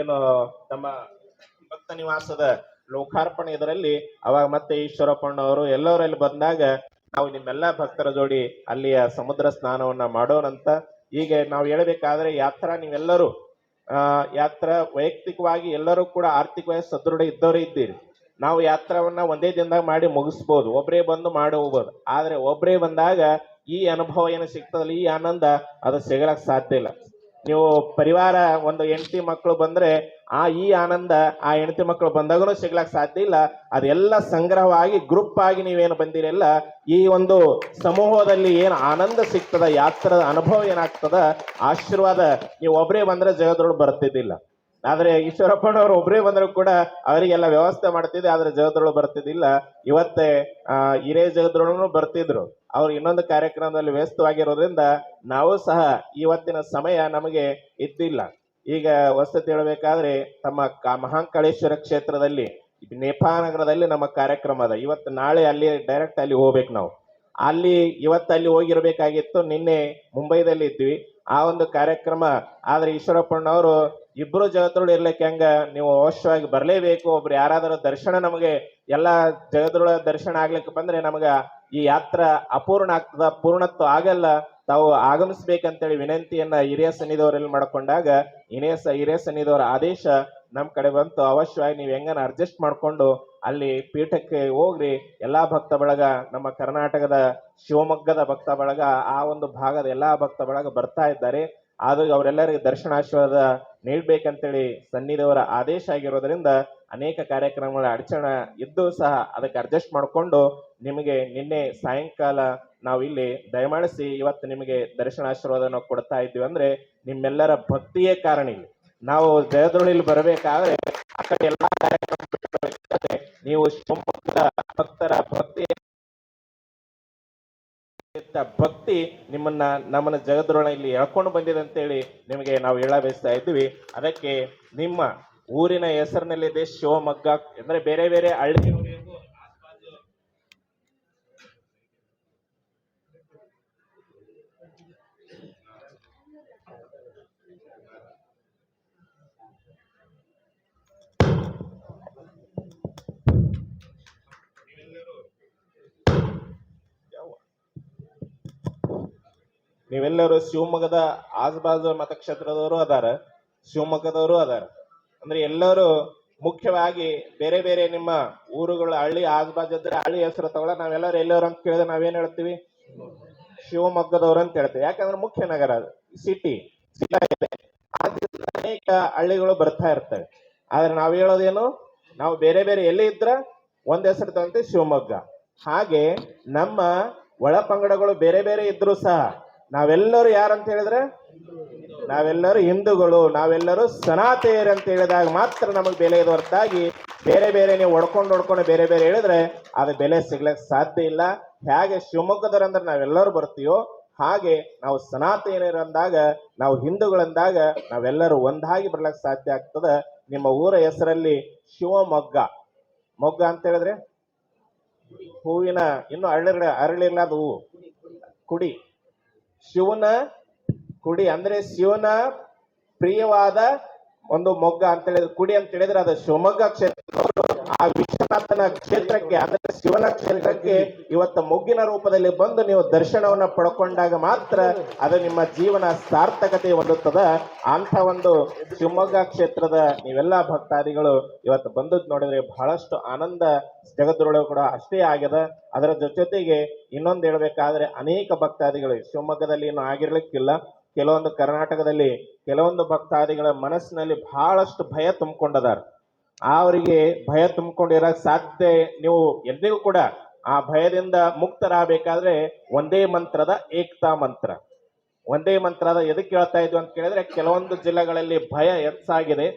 ಏನು ನಮ್ಮ ಭಕ್ತ ನಿವಾಸದ ಲೋಕಾರ್ಪಣೆ ಇದರಲ್ಲಿ ಅವಾಗ ಮತ್ತೆ ಈಶ್ವರಪ್ಪಣ್ಣವರು ಎಲ್ಲರಲ್ಲಿ ಬಂದಾಗ ನಾವು ನಿಮ್ಮೆಲ್ಲಾ ಭಕ್ತರ ಜೋಡಿ ಅಲ್ಲಿಯ ಸಮುದ್ರ ಸ್ನಾನವನ್ನ ಮಾಡೋಣಂತ. ಈಗ ನಾವು ಹೇಳ್ಬೇಕಾದ್ರೆ ಯಾತ್ರಾ ನೀವೆಲ್ಲರೂ ಯಾತ್ರಾ ವೈಯಕ್ತಿಕವಾಗಿ ಎಲ್ಲರೂ ಕೂಡ ಆರ್ಥಿಕವಾಗಿ ಸದೃಢ ಇದ್ದವರೇ ಇದ್ದೀರಿ. ನಾವು ಯಾತ್ರವನ್ನ ಒಂದೇ ದಿನದಾಗ ಮಾಡಿ ಮುಗಿಸ್ಬೋದು, ಒಬ್ಬರೇ ಬಂದು ಮಾಡಿ ಹೋಗ್ಬೋದು. ಆದ್ರೆ ಒಬ್ಬರೇ ಬಂದಾಗ ಈ ಅನುಭವ ಏನು ಸಿಗ್ತದಲ್ಲ, ಈ ಆನಂದ ಅದು ಸಿಗಲಕ್ ಸಾಧ್ಯ ಇಲ್ಲ. ನೀವು ಪರಿವಾರ ಒಂದು ಹೆಂಡತಿ ಮಕ್ಕಳು ಬಂದ್ರೆ ಈ ಆನಂದ ಆ ಹೆಂಡತಿ ಮಕ್ಕಳು ಬಂದಾಗೂ ಸಿಗ್ಲಕ್ ಸಾಧ್ಯ ಇಲ್ಲ. ಅದೆಲ್ಲ ಸಂಗ್ರಹವಾಗಿ ಗ್ರೂಪ್ ಆಗಿ ನೀವೇನು ಬಂದಿರಲ್ಲ, ಈ ಒಂದು ಸಮೂಹದಲ್ಲಿ ಏನು ಆನಂದ ಸಿಗ್ತದ, ಯಾತ್ರದ ಅನುಭವ ಏನಾಗ್ತದ, ಆಶೀರ್ವಾದ ನೀವು ಒಬ್ಬರೇ ಬಂದ್ರೆ ಜಗದೊಳಗೆ ಬರ್ತಿದ್ದಿಲ್ಲ. ಆದ್ರೆ ಈಶ್ವರಪ್ಪನವರು ಒಬ್ಬರೇ ಬಂದ್ರು ಕೂಡ ಅವರಿಗೆಲ್ಲ ವ್ಯವಸ್ಥೆ ಮಾಡ್ತಿದ್ದೆ, ಆದ್ರೆ ಜಗದೊಳಗೆ ಬರ್ತಿದ್ದಿಲ್ಲ. ಇವತ್ತೇ ಹಿರೇ ಜಗದ್ರೊಳಗೂ ಬರ್ತಿದ್ರು. ಅವ್ರು ಇನ್ನೊಂದು ಕಾರ್ಯಕ್ರಮದಲ್ಲಿ ವ್ಯಸ್ತವಾಗಿರೋದ್ರಿಂದ ನಾವು ಸಹ ಇವತ್ತಿನ ಸಮಯ ನಮಗೆ ಇದ್ದಿಲ್ಲ. ಈಗ ವಸತಿ ಹೇಳಬೇಕಾದ್ರೆ ತಮ್ಮ ಮಹಾಂಕಾಳೇಶ್ವರ ಕ್ಷೇತ್ರದಲ್ಲಿ ನೇಪಾನಗರದಲ್ಲಿ ನಮ್ಮ ಕಾರ್ಯಕ್ರಮ ಅದ. ಇವತ್ತು ನಾಳೆ ಅಲ್ಲಿ ಡೈರೆಕ್ಟ್ ಅಲ್ಲಿ ಹೋಗ್ಬೇಕು ನಾವು. ಅಲ್ಲಿ ಇವತ್ತಲ್ಲಿ ಹೋಗಿರ್ಬೇಕಾಗಿತ್ತು, ನಿನ್ನೆ ಮುಂಬೈದಲ್ಲಿ ಇದ್ವಿ ಆ ಒಂದು ಕಾರ್ಯಕ್ರಮ. ಆದ್ರೆ ಈಶ್ವರಪ್ಪಣ್ಣವರು ಇಬ್ರು ಜಗತ್ತೊಳು ಇರ್ಲಿಕ್ಕೆ ಹೆಂಗ, ನೀವು ಅವಶ್ಯವಾಗಿ ಬರ್ಲೇಬೇಕು. ಒಬ್ರು ಯಾರಾದರೂ ದರ್ಶನ ನಮಗೆ ಎಲ್ಲಾ ಜಗದೊಳ ದರ್ಶನ ಆಗ್ಲಿಕ್ಕೆ ಬಂದ್ರೆ ನಮಗ ಈ ಯಾತ್ರಾ ಅಪೂರ್ಣ ಆಗ್ತದ, ಪೂರ್ಣತ್ವ ಆಗಲ್ಲ. ತಾವು ಆಗಮಿಸ್ಬೇಕಂತೇಳಿ ವಿನಂತಿಯನ್ನ ಹಿರಿಯ ಸನ್ನಿಧಿಯವರಲ್ಲಿ ಮಾಡ್ಕೊಂಡಾಗ ಹಿರಿಯ ಸನ್ನಿಧಿಯವರ ಆದೇಶ ನಮ್ ಕಡೆ ಬಂತು ಅವಶ್ಯವಾಗಿ ನೀವು ಹೆಂಗನ ಅಡ್ಜಸ್ಟ್ ಮಾಡ್ಕೊಂಡು ಅಲ್ಲಿ ಪೀಠಕ್ಕೆ ಹೋಗ್ರಿ. ಎಲ್ಲಾ ಭಕ್ತ ಬಳಗ ನಮ್ಮ ಕರ್ನಾಟಕದ ಶಿವಮೊಗ್ಗದ ಭಕ್ತ ಬಳಗ ಆ ಒಂದು ಭಾಗದ ಎಲ್ಲಾ ಭಕ್ತ ಬಳಗ ಬರ್ತಾ ಇದ್ದಾರೆ. ಆದ್ರೂ ಅವರೆಲ್ಲರಿಗೆ ದರ್ಶನಾಶೀರ್ವಾದ ನೀಡ್ಬೇಕಂತೇಳಿ ಸನ್ನಿಧಿಯವರ ಆದೇಶ ಆಗಿರೋದ್ರಿಂದ ಅನೇಕ ಕಾರ್ಯಕ್ರಮಗಳ ಅಡಚಣೆ ಇದ್ದು ಸಹ ಅದಕ್ಕೆ ಅಡ್ಜಸ್ಟ್ ಮಾಡಿಕೊಂಡು ನಿಮಗೆ ನಿನ್ನೆ ಸಾಯಂಕಾಲ ನಾವು ಇಲ್ಲಿ ದಯಮಾಡಿಸಿ ಇವತ್ತು ನಿಮಗೆ ದರ್ಶನಾಶೀರ್ವಾದನ ಕೊಡ್ತಾ ಇದ್ದೀವಿ. ಅಂದ್ರೆ ನಿಮ್ಮೆಲ್ಲರ ಭಕ್ತಿಯೇ ಕಾರಣ. ಇಲ್ಲಿ ನಾವು ಜಯದೊಳಿಲಿ ಬರಬೇಕಾದ್ರೆ ಆ ಕಡೆ ಎಲ್ಲಾ ಕಾರ್ಯಕ್ರಮ ನೀವು ಶಿವಮೊಗ್ಗದ ಭಕ್ತರ ಭಕ್ತಿ ನಮ್ಮನ್ನ ಜಗದ್ರೋಣ ಇಲ್ಲಿ ಎಳ್ಕೊಂಡು ಬಂದಿದೆ ಅಂತೇಳಿ ನಿಮಗೆ ನಾವು ಹೇಳ ಬಯಸ್ತಾ ಇದ್ವಿ. ಅದಕ್ಕೆ ನಿಮ್ಮ ಊರಿನ ಹೆಸರಿನಲ್ಲಿದೆ ಶಿವಮೊಗ್ಗ. ಅಂದ್ರೆ ಬೇರೆ ಬೇರೆ ಹಳ್ಳಿ ನೀವೆಲ್ಲರೂ ಶಿವಮೊಗ್ಗದ ಆಜುಬಾಜು ಮತಕ್ಷೇತ್ರದವರು ಅದಾರ, ಶಿವಮೊಗ್ಗದವರು ಅದಾರ. ಅಂದ್ರೆ ಎಲ್ಲರೂ ಮುಖ್ಯವಾಗಿ ಬೇರೆ ಬೇರೆ ನಿಮ್ಮ ಊರುಗಳು ಹಳ್ಳಿ ಆಜುಬಾಜು ಇದ್ರೆ ಹಳ್ಳಿ ಹೆಸರು ತಗೊಳ್ಳ ನಾವೆಲ್ಲರೂ ಎಲ್ಲರೂ ಅಂತ ಕೇಳಿದ್ರೆ ನಾವೇನ್ ಹೇಳ್ತೀವಿ? ಶಿವಮೊಗ್ಗದವ್ರು ಅಂತ ಹೇಳ್ತೀವಿ. ಯಾಕಂದ್ರೆ ಮುಖ್ಯ ನಗರ ಅದು, ಸಿಟಿ ಅನೇಕ ಹಳ್ಳಿಗಳು ಬರ್ತಾ ಇರ್ತವೆ. ಆದ್ರೆ ನಾವ್ ಹೇಳೋದೇನು, ನಾವು ಬೇರೆ ಬೇರೆ ಎಲ್ಲಿ ಇದ್ರ ಒಂದ್ ಹೆಸರು ತಗೊಂತೀವಿ, ಶಿವಮೊಗ್ಗ. ಹಾಗೆ ನಮ್ಮ ಒಳ ಪಂಗಡಗಳು ಬೇರೆ ಬೇರೆ ಇದ್ರು ಸಹ ನಾವೆಲ್ಲರೂ ಯಾರಂತ ಹೇಳಿದ್ರೆ ನಾವೆಲ್ಲರೂ ಹಿಂದೂಗಳು, ನಾವೆಲ್ಲರೂ ಸನಾತೇಯರು ಅಂತ ಹೇಳಿದಾಗ ಮಾತ್ರ ನಮಗ್ ಬೆಲೆ ಇದೆ ಹೊರತಾಗಿ ಬೇರೆ ಬೇರೆ ನೀವು ಹೊಡ್ಕೊಂಡು ಬೇರೆ ಬೇರೆ ಹೇಳಿದ್ರೆ ಅದು ಬೆಲೆ ಸಿಗ್ಲಕ್ ಸಾಧ್ಯ ಇಲ್ಲ. ಹೇಗೆ ಶಿವಮೊಗ್ಗದರಂದ್ರೆ ನಾವೆಲ್ಲರೂ ಬರ್ತೀವೋ ಹಾಗೆ ನಾವು ಸನಾತನರಂದಾಗ, ನಾವು ಹಿಂದೂಗಳಂದಾಗ ನಾವೆಲ್ಲರೂ ಒಂದಾಗಿ ಬರ್ಲಕ್ ಸಾಧ್ಯ ಆಗ್ತದ. ನಿಮ್ಮ ಊರ ಹೆಸರಲ್ಲಿ ಶಿವಮೊಗ್ಗ, ಮೊಗ್ಗ ಅಂತ ಹೇಳಿದ್ರೆ ಹೂವಿನ ಇನ್ನು ಅರಳಿರ್ಲಾದ ಹೂವು, ಕುಡಿ, ಶಿವನ ಕುಡಿ ಅಂದ್ರೆ ಶಿವನ ಪ್ರಿಯವಾದ ಒಂದು ಮೊಗ್ಗ ಅಂತ ಹೇಳಿದ್ರೆ ಕುಡಿ ಅಂತ ಹೇಳಿದ್ರೆ ಅದು ಶಿವಮೊಗ್ಗ ಕ್ಷೇತ್ರ. ಆ ವಿಶ್ವನಾಥನ ಕ್ಷೇತ್ರಕ್ಕೆ ಅಂದ್ರೆ ಶಿವನ ಕ್ಷೇತ್ರಕ್ಕೆ ಇವತ್ತು ಮೊಗ್ಗಿನ ರೂಪದಲ್ಲಿ ಬಂದು ನೀವು ದರ್ಶನವನ್ನ ಪಡ್ಕೊಂಡಾಗ ಮಾತ್ರ ಅದು ನಿಮ್ಮ ಜೀವನ ಸಾರ್ಥಕತೆ ಹೊಂದುತ್ತದ. ಅಂತ ಒಂದು ಶಿವಮೊಗ್ಗ ಕ್ಷೇತ್ರದ ನೀವೆಲ್ಲಾ ಭಕ್ತಾದಿಗಳು ಇವತ್ತು ಬಂದದ್ ನೋಡಿದ್ರೆ ಬಹಳಷ್ಟು ಆನಂದ ಜಗತ್ತೊಳಗೆ ಕೂಡ ಅಷ್ಟೇ ಆಗ್ಯದ. ಅದರ ಜೊತೆಗೆ ಇನ್ನೊಂದು ಹೇಳ್ಬೇಕಾದ್ರೆ ಅನೇಕ ಭಕ್ತಾದಿಗಳು ಶಿವಮೊಗ್ಗದಲ್ಲಿ ಏನು ಆಗಿರ್ಲಿಕ್ಕಿಲ್ಲ. ಕೆಲವೊಂದು ಕರ್ನಾಟಕದಲ್ಲಿ ಕೆಲವೊಂದು ಭಕ್ತಾದಿಗಳ ಮನಸ್ಸಿನಲ್ಲಿ ಬಹಳಷ್ಟು ಭಯ ತುಂಬಿಕೊಂಡದಾರ. ಅವರಿಗೆ ಭಯ ತುಂಬಿಕೊಂಡಿರಕ್ ಸಾಧ್ಯ. ನೀವು ಎಂದಿಗೂ ಕೂಡ ಆ ಭಯದಿಂದ ಮುಕ್ತರಾಗಬೇಕಾದ್ರೆ ಒಂದೇ ಮಂತ್ರದ ಏಕ್ತಾ ಮಂತ್ರ, ಒಂದೇ ಮಂತ್ರದ ಎದಕ್ಕೆ ಹೇಳ್ತಾ ಇದ್ವಿ ಅಂತ ಕೇಳಿದ್ರೆ ಕೆಲವೊಂದು ಜಿಲ್ಲೆಗಳಲ್ಲಿ ಭಯ ಹೆಚ್ಚಾಗಿದೆ.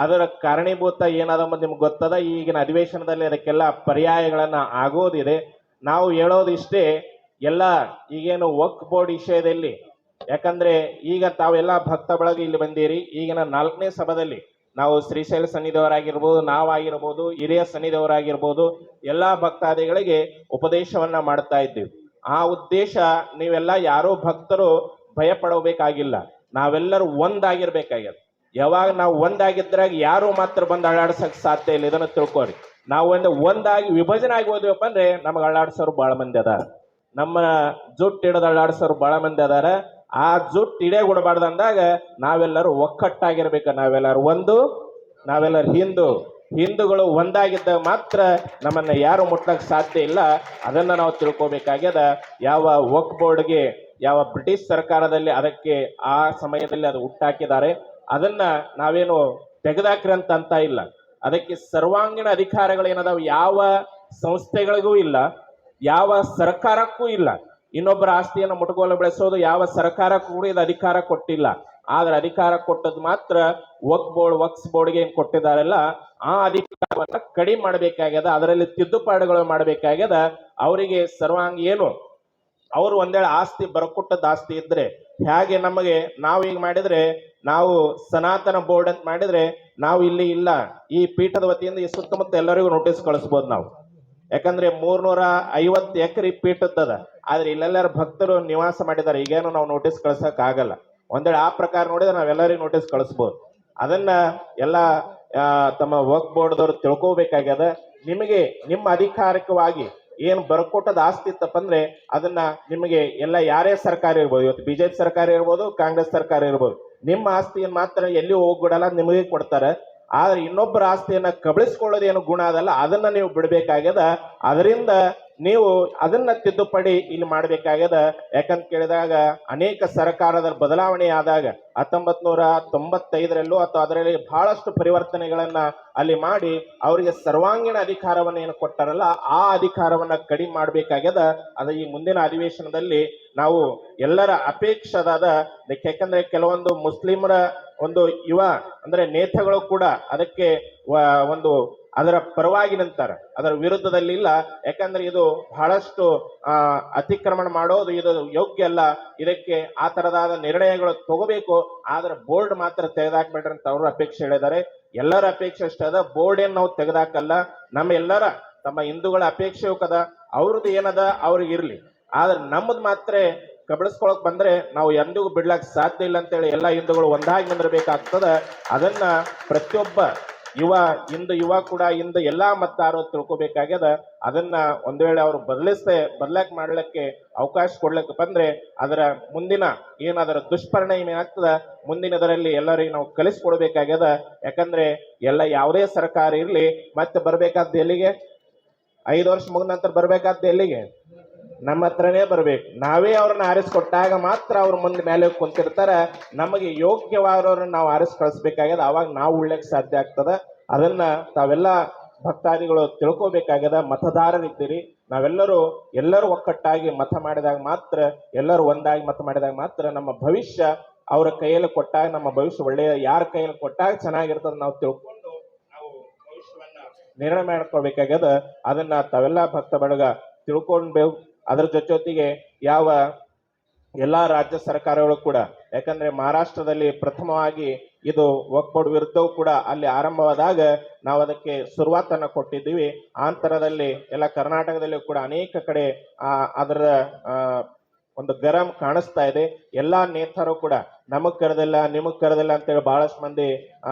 ಅದರ ಕಾರಣೀಭೂತ ಏನಾದ ನಿಮ್ಗೆ ಗೊತ್ತದ. ಈಗಿನ ಅಧಿವೇಶನದಲ್ಲಿ ಅದಕ್ಕೆಲ್ಲ ಪರ್ಯಾಯಗಳನ್ನ ಆಗೋದಿದೆ. ನಾವು ಹೇಳೋದು ಇಷ್ಟೇ, ಎಲ್ಲ ಈಗೇನು ವಕ್ಫ್ ಬೋರ್ಡ್ ವಿಷಯದಲ್ಲಿ, ಯಾಕಂದ್ರೆ ಈಗ ತಾವೆಲ್ಲ ಭಕ್ತ ಬಳಗ ಇಲ್ಲಿ ಬಂದಿರಿ. ಈಗಿನ 4ನೇ ಸಭದಲ್ಲಿ ನಾವು ಶ್ರೀಶೈಲ ಸನ್ನಿಧಿಯವರಾಗಿರ್ಬೋದು, ನಾವಾಗಿರ್ಬೋದು, ಹಿರಿಯ ಸನ್ನಿಧಿಯವರಾಗಿರ್ಬೋದು, ಎಲ್ಲಾ ಭಕ್ತಾದಿಗಳಿಗೆ ಉಪದೇಶವನ್ನ ಮಾಡ್ತಾ ಇದ್ದೀವಿ. ಆ ಉದ್ದೇಶ ನೀವೆಲ್ಲ ಯಾರೋ ಭಕ್ತರು ಭಯ ಪಡಬೇಕಾಗಿಲ್ಲ, ನಾವೆಲ್ಲರೂ ಒಂದಾಗಿರ್ಬೇಕಾಗ್ಯದ. ಯಾವಾಗ ನಾವು ಒಂದಾಗಿದ್ರಾಗ ಯಾರು ಮಾತ್ರ ಬಂದು ಅಳ್ಳಾಡ್ಸಕ್ ಸಾಧ್ಯ ಇಲ್ಲ. ಇದನ್ನ ತಿಳ್ಕೊರಿ. ನಾವು ಒಂದಾಗಿ ವಿಭಜನೆ ಆಗಿ ಹೋದ್ವಪ್ಪ ಅಂದ್ರೆ ನಮ್ಗೆ ಅಳ್ಳಾಡ್ಸೋರು ಬಹಳ ಮಂದಿ ಅದಾರ. ನಮ್ಮ ಜುಟ್ಟು ಹಿಡಿದು ಅಳ್ಳಾಡ್ಸೋರು ಬಹಳ ಮಂದಿ ಅದಾರ. ಆ ಜುಟ್ಟು ಹಿಡಿಯ ಕೊಡಬಾರ್ದು ಅಂದಾಗ ನಾವೆಲ್ಲರೂ ಒಕ್ಕಟ್ಟಾಗಿರ್ಬೇಕು. ನಾವೆಲ್ಲರೂ ಒಂದು, ನಾವೆಲ್ಲರೂ ಹಿಂದೂಗಳು ಒಂದಾಗಿದ್ದಾಗ ಮಾತ್ರ ನಮ್ಮನ್ನ ಯಾರು ಮುಟ್ಲಕ್ ಸಾಧ್ಯ ಇಲ್ಲ. ಅದನ್ನ ನಾವು ತಿಳ್ಕೊಬೇಕಾಗ್ಯದ. ಯಾವ ವಕ್ಫ್ ಬೋರ್ಡ್ಗೆ ಯಾವ ಬ್ರಿಟಿಷ್ ಸರ್ಕಾರದಲ್ಲಿ ಅದಕ್ಕೆ ಆ ಸಮಯದಲ್ಲಿ ಅದು ಹುಟ್ಟಾಕಿದ್ದಾರೆ, ಅದನ್ನ ನಾವೇನು ತೆಗೆದಾಕ್ರಿ ಅಂತ ಇಲ್ಲ. ಅದಕ್ಕೆ ಸರ್ವಾಂಗೀಣ ಅಧಿಕಾರಗಳು ಏನದಾವ ಯಾವ ಸಂಸ್ಥೆಗಳಿಗೂ ಇಲ್ಲ, ಯಾವ ಸರ್ಕಾರಕ್ಕೂ ಇಲ್ಲ. ಇನ್ನೊಬ್ಬರ ಆಸ್ತಿಯನ್ನು ಮುಟುಗೋಲು ಬೆಳೆಸೋದು ಯಾವ ಸರ್ಕಾರಕ್ಕೂ ಕೂಡ ಇದು ಅಧಿಕಾರ ಕೊಟ್ಟಿಲ್ಲ. ಆದ್ರೆ ಅಧಿಕಾರ ಕೊಟ್ಟದ್ದು ಮಾತ್ರ ವಕ್ಫ್ ಬೋರ್ಡ್ಗೆ ಏನ್ ಕೊಟ್ಟಿದ್ದಾರಲ್ಲ ಆ ಅಧಿಕಾರವನ್ನ ಕಡಿಮೆ ಮಾಡಬೇಕಾಗ್ಯದ. ಅದರಲ್ಲಿ ತಿದ್ದುಪಾಡುಗಳು ಮಾಡಬೇಕಾಗ್ಯದ. ಅವರಿಗೆ ಸರ್ವಾಂಗ ಏನು, ಅವರು ಒಂದೇಳೆ ಆಸ್ತಿ ಬರಕೊಟ್ಟದ್ದು ಆಸ್ತಿ ಇದ್ರೆ ಹೇಗೆ ನಮಗೆ ನಾವು ಈಗ ಮಾಡಿದ್ರೆ, ನಾವು ಸನಾತನ ಬೋರ್ಡ್ ಅಂತ ಮಾಡಿದ್ರೆ ನಾವು ಇಲ್ಲಿ ಇಲ್ಲ, ಈ ಪೀಠದ ವತಿಯಿಂದ ಈ ಸುತ್ತಮುತ್ತ ಎಲ್ಲರಿಗೂ ನೋಟಿಸ್ ಕಳಿಸ್ಬೋದು ನಾವು. ಯಾಕಂದ್ರೆ 350 ಎಕರೆ ಪೀಠದ್ದದ. ಆದ್ರೆ ಇಲ್ಲೆಲ್ಲರ ಭಕ್ತರು ನಿವಾಸ ಮಾಡಿದ್ದಾರೆ. ಈಗೇನು ನಾವು ನೋಟಿಸ್ ಕಳ್ಸಕ್ ಆಗಲ್ಲ. ಒಂದೇಳೆ ಆ ಪ್ರಕಾರ ನೋಡಿದ್ರೆ ನಾವೆಲ್ಲರಿಗೂ ನೋಟಿಸ್ ಕಳಿಸ್ಬೋದು. ಅದನ್ನ ಎಲ್ಲ ತಮ್ಮ ವಕ್ಫ್ ಬೋರ್ಡ್ದವ್ರು ತಿಳ್ಕೋಬೇಕಾಗ್ಯದ. ನಿಮಗೆ ನಿಮ್ಮ ಅಧಿಕಾರಿಕವಾಗಿ ಏನ್ ಬರ್ಕೊಟ್ಟದ ಆಸ್ತಿ ಇತ್ತಪ್ಪ ಅಂದ್ರೆ ಅದನ್ನ ನಿಮಗೆ ಎಲ್ಲ ಯಾರೇ ಸರ್ಕಾರ ಇರ್ಬೋದು, ಇವತ್ತು ಬಿಜೆಪಿ ಸರ್ಕಾರ ಇರ್ಬೋದು, ಕಾಂಗ್ರೆಸ್ ಸರ್ಕಾರ ಇರ್ಬೋದು, ನಿಮ್ಮ ಆಸ್ತಿಯನ್ನು ಮಾತ್ರ ಎಲ್ಲಿ ಹೋಗ್ಬಿಡಲ್ಲ, ನಿಮಗೆ ಕೊಡ್ತಾರೆ. ಆದ್ರೆ ಇನ್ನೊಬ್ಬರ ಆಸ್ತಿಯನ್ನ ಕಬಳಿಸ್ಕೊಳ್ಳೋದೇನು ಗುಣ ಅದಲ್ಲ, ಅದನ್ನ ನೀವು ಬಿಡ್ಬೇಕಾಗ್ಯದ. ಅದರಿಂದ ನೀವು ಅದನ್ನ ತಿದ್ದುಪಡಿ ಇಲ್ಲಿ ಮಾಡ್ಬೇಕಾಗ್ಯದ. ಯಾಕಂತ ಕೇಳಿದಾಗ ಅನೇಕ ಸರ್ಕಾರದ ಬದಲಾವಣೆ ಆದಾಗ 1995ರಲ್ಲೂ ಅಥವಾ ಅದರಲ್ಲಿ ಬಹಳಷ್ಟು ಪರಿವರ್ತನೆಗಳನ್ನ ಅಲ್ಲಿ ಮಾಡಿ ಅವರಿಗೆ ಸರ್ವಾಂಗೀಣ ಅಧಿಕಾರವನ್ನ ಏನು ಕೊಟ್ಟಾರಲ್ಲ ಆ ಅಧಿಕಾರವನ್ನ ಕಡಿಮೆ ಮಾಡ್ಬೇಕಾಗ್ಯದ. ಅದು ಈ ಮುಂದಿನ ಅಧಿವೇಶನದಲ್ಲಿ ನಾವು ಎಲ್ಲರ ಅಪೇಕ್ಷದಾದ. ಯಾಕಂದ್ರೆ ಕೆಲವೊಂದು ಮುಸ್ಲಿಮರ ಒಂದು ಯುವ ಅಂದ್ರೆ ನೇತಾಗಳು ಕೂಡ ಅದಕ್ಕೆ ಒಂದು ಅದರ ಪರವಾಗಿ ನಿಂತಾರ, ಅದರ ವಿರುದ್ಧದಲ್ಲಿ ಇಲ್ಲ. ಯಾಕಂದ್ರೆ ಇದು ಬಹಳಷ್ಟು ಅತಿಕ್ರಮಣ ಮಾಡೋದು ಇದು ಯೋಗ್ಯ ಅಲ್ಲ, ಇದಕ್ಕೆ ಆ ತರದಾದ ನಿರ್ಣಯಗಳು ತಗೋಬೇಕು, ಆದ್ರೆ ಬೋರ್ಡ್ ಮಾತ್ರ ತೆಗೆದಾಕ್ಬೇಡ್ರಿ ಅಂತ ಅವ್ರ ಅಪೇಕ್ಷೆ ಹೇಳಿದ್ದಾರೆ. ಎಲ್ಲರ ಅಪೇಕ್ಷೆ ಅಷ್ಟೇ ಅದ, ಬೋರ್ಡ್ ಏನ್ ನಾವು ತೆಗೆದಾಕಲ್ಲ. ನಮ್ಮ ಎಲ್ಲರ ತಮ್ಮ ಹಿಂದೂಗಳ ಅಪೇಕ್ಷೆಯೂ ಕದ, ಅವ್ರದ್ದು ಏನದ ಅವ್ರಿಗೆ ಇರ್ಲಿ, ಆದ್ರೆ ನಮ್ಮದ್ ಮಾತ್ರ ಕಬಳಿಸ್ಕೊಳಕ್ ಬಂದ್ರೆ ನಾವು ಎಂದಿಗೂ ಬಿಡ್ಲಾಕ್ ಸಾಧ್ಯ ಇಲ್ಲ ಅಂತೇಳಿ ಎಲ್ಲಾ ಹಿಂದೂಗಳು ಒಂದಾಗಿ ನಿಂದಿರ್ಬೇಕಾಗ್ತದ. ಅದನ್ನ ಪ್ರತಿಯೊಬ್ಬ ಯುವ ಕೂಡ ಇಂದು ಎಲ್ಲಾ ಮತದಾರರು ತಿಳ್ಕೊಬೇಕಾಗ್ಯದ. ಅದನ್ನ ಒಂದ್ ವೇಳೆ ಅವರು ಬದಲಾಕ್ ಮಾಡ್ಲಿಕ್ಕೆ ಅವಕಾಶ ಕೊಡ್ಲಿಕ್ಕೆ ಬಂದ್ರೆ ಅದರ ಮುಂದಿನ ಏನಾದರ ದುಷ್ಪರಿಣಾಮ ಏನಾಗ್ತದ ಮುಂದಿನದರಲ್ಲಿ ಎಲ್ಲರಿಗೂ ನಾವು ಕಲಿಸ್ಕೊಡ್ಬೇಕಾಗ್ಯದ. ಯಾಕಂದ್ರೆ ಯಾವುದೇ ಸರ್ಕಾರ ಇರ್ಲಿ ಮತ್ತೆ ಬರ್ಬೇಕಾದ್ದು ಎಲ್ಲಿಗೆ, 5 ವರ್ಷ ಮುಗಿದ ನಂತರ ಬರ್ಬೇಕಾದ್ದು ಎಲ್ಲಿಗೆ, ನಮ್ಮ ಹತ್ರನೇ ಬರ್ಬೇಕು. ನಾವೇ ಅವ್ರನ್ನ ಆರಿಸ್ಕೊಟ್ಟಾಗ ಮಾತ್ರ ಅವ್ರ ಮುಂದೆ ಮೇಲೆ ಕುಂತಿರ್ತಾರ. ನಮಗೆ ಯೋಗ್ಯವಾದವ್ರನ್ನ ನಾವು ಆರಿಸ್ ಕಳಿಸ್ಬೇಕಾಗ್ಯದ, ಅವಾಗ ನಾವು ಉಳ್ಳೆಕ್ ಸಾಧ್ಯ ಆಗ್ತದ. ಅದನ್ನ ತಾವೆಲ್ಲ ಭಕ್ತಾದಿಗಳು ತಿಳ್ಕೊಬೇಕಾಗ್ಯದ. ಮತದಾರರಿದ್ದೀರಿ, ಎಲ್ಲರೂ ಒಕ್ಕಟ್ಟಾಗಿ ಮತ ಮಾಡಿದಾಗ ಮಾತ್ರ, ಎಲ್ಲರೂ ಒಂದಾಗಿ ಮತ ಮಾಡಿದಾಗ ಮಾತ್ರ ನಮ್ಮ ಭವಿಷ್ಯ ಅವರ ಕೈಯಲ್ಲಿ ಕೊಟ್ಟಾಗ, ನಮ್ಮ ಭವಿಷ್ಯ ಒಳ್ಳೆಯ ಯಾರ ಕೈಯಲ್ಲಿ ಕೊಟ್ಟಾಗ ಚೆನ್ನಾಗಿರ್ತದ ನಾವು ತಿಳ್ಕೊಂಡು ನಾವು ಭವಿಷ್ಯವನ್ನ ನಿರ್ಣಯ ಮಾಡ್ಕೊಳ್ಬೇಕಾಗ್ಯದ. ಅದನ್ನ ತಾವೆಲ್ಲ ಭಕ್ತ ಬಳಗ ತಿಳ್ಕೊಂಡ್ಬೇಕು. ಅದರ ಜೊತೆಗೆ ಎಲ್ಲಾ ರಾಜ್ಯ ಸರ್ಕಾರಗಳು ಕೂಡ, ಯಾಕಂದ್ರೆ ಮಹಾರಾಷ್ಟ್ರದಲ್ಲಿ ಪ್ರಥಮವಾಗಿ ಇದು ವಕ್ಫ್ ಬೋರ್ಡ್ ವಿರುದ್ಧವೂ ಕೂಡ ಅಲ್ಲಿ ಆರಂಭವಾದಾಗ ನಾವು ಅದಕ್ಕೆ ಶುರುವಾತನ್ನ ಕೊಟ್ಟಿದ್ದೀವಿ. ಆಂತರದಲ್ಲಿ ಎಲ್ಲ ಕರ್ನಾಟಕದಲ್ಲಿ ಕೂಡ ಅನೇಕ ಕಡೆ ಅದರ ಒಂದು ಗರಂ ಕಾಣಿಸ್ತಾ ಇದೆ. ಎಲ್ಲಾ ನೇತಾರು ಕೂಡ ನಮಗ್ ಕರೆದಿಲ್ಲ ನಿಮಗ್ ಕರೆದಿಲ್ಲ ಅಂತೇಳಿ ಬಹಳಷ್ಟು ಮಂದಿ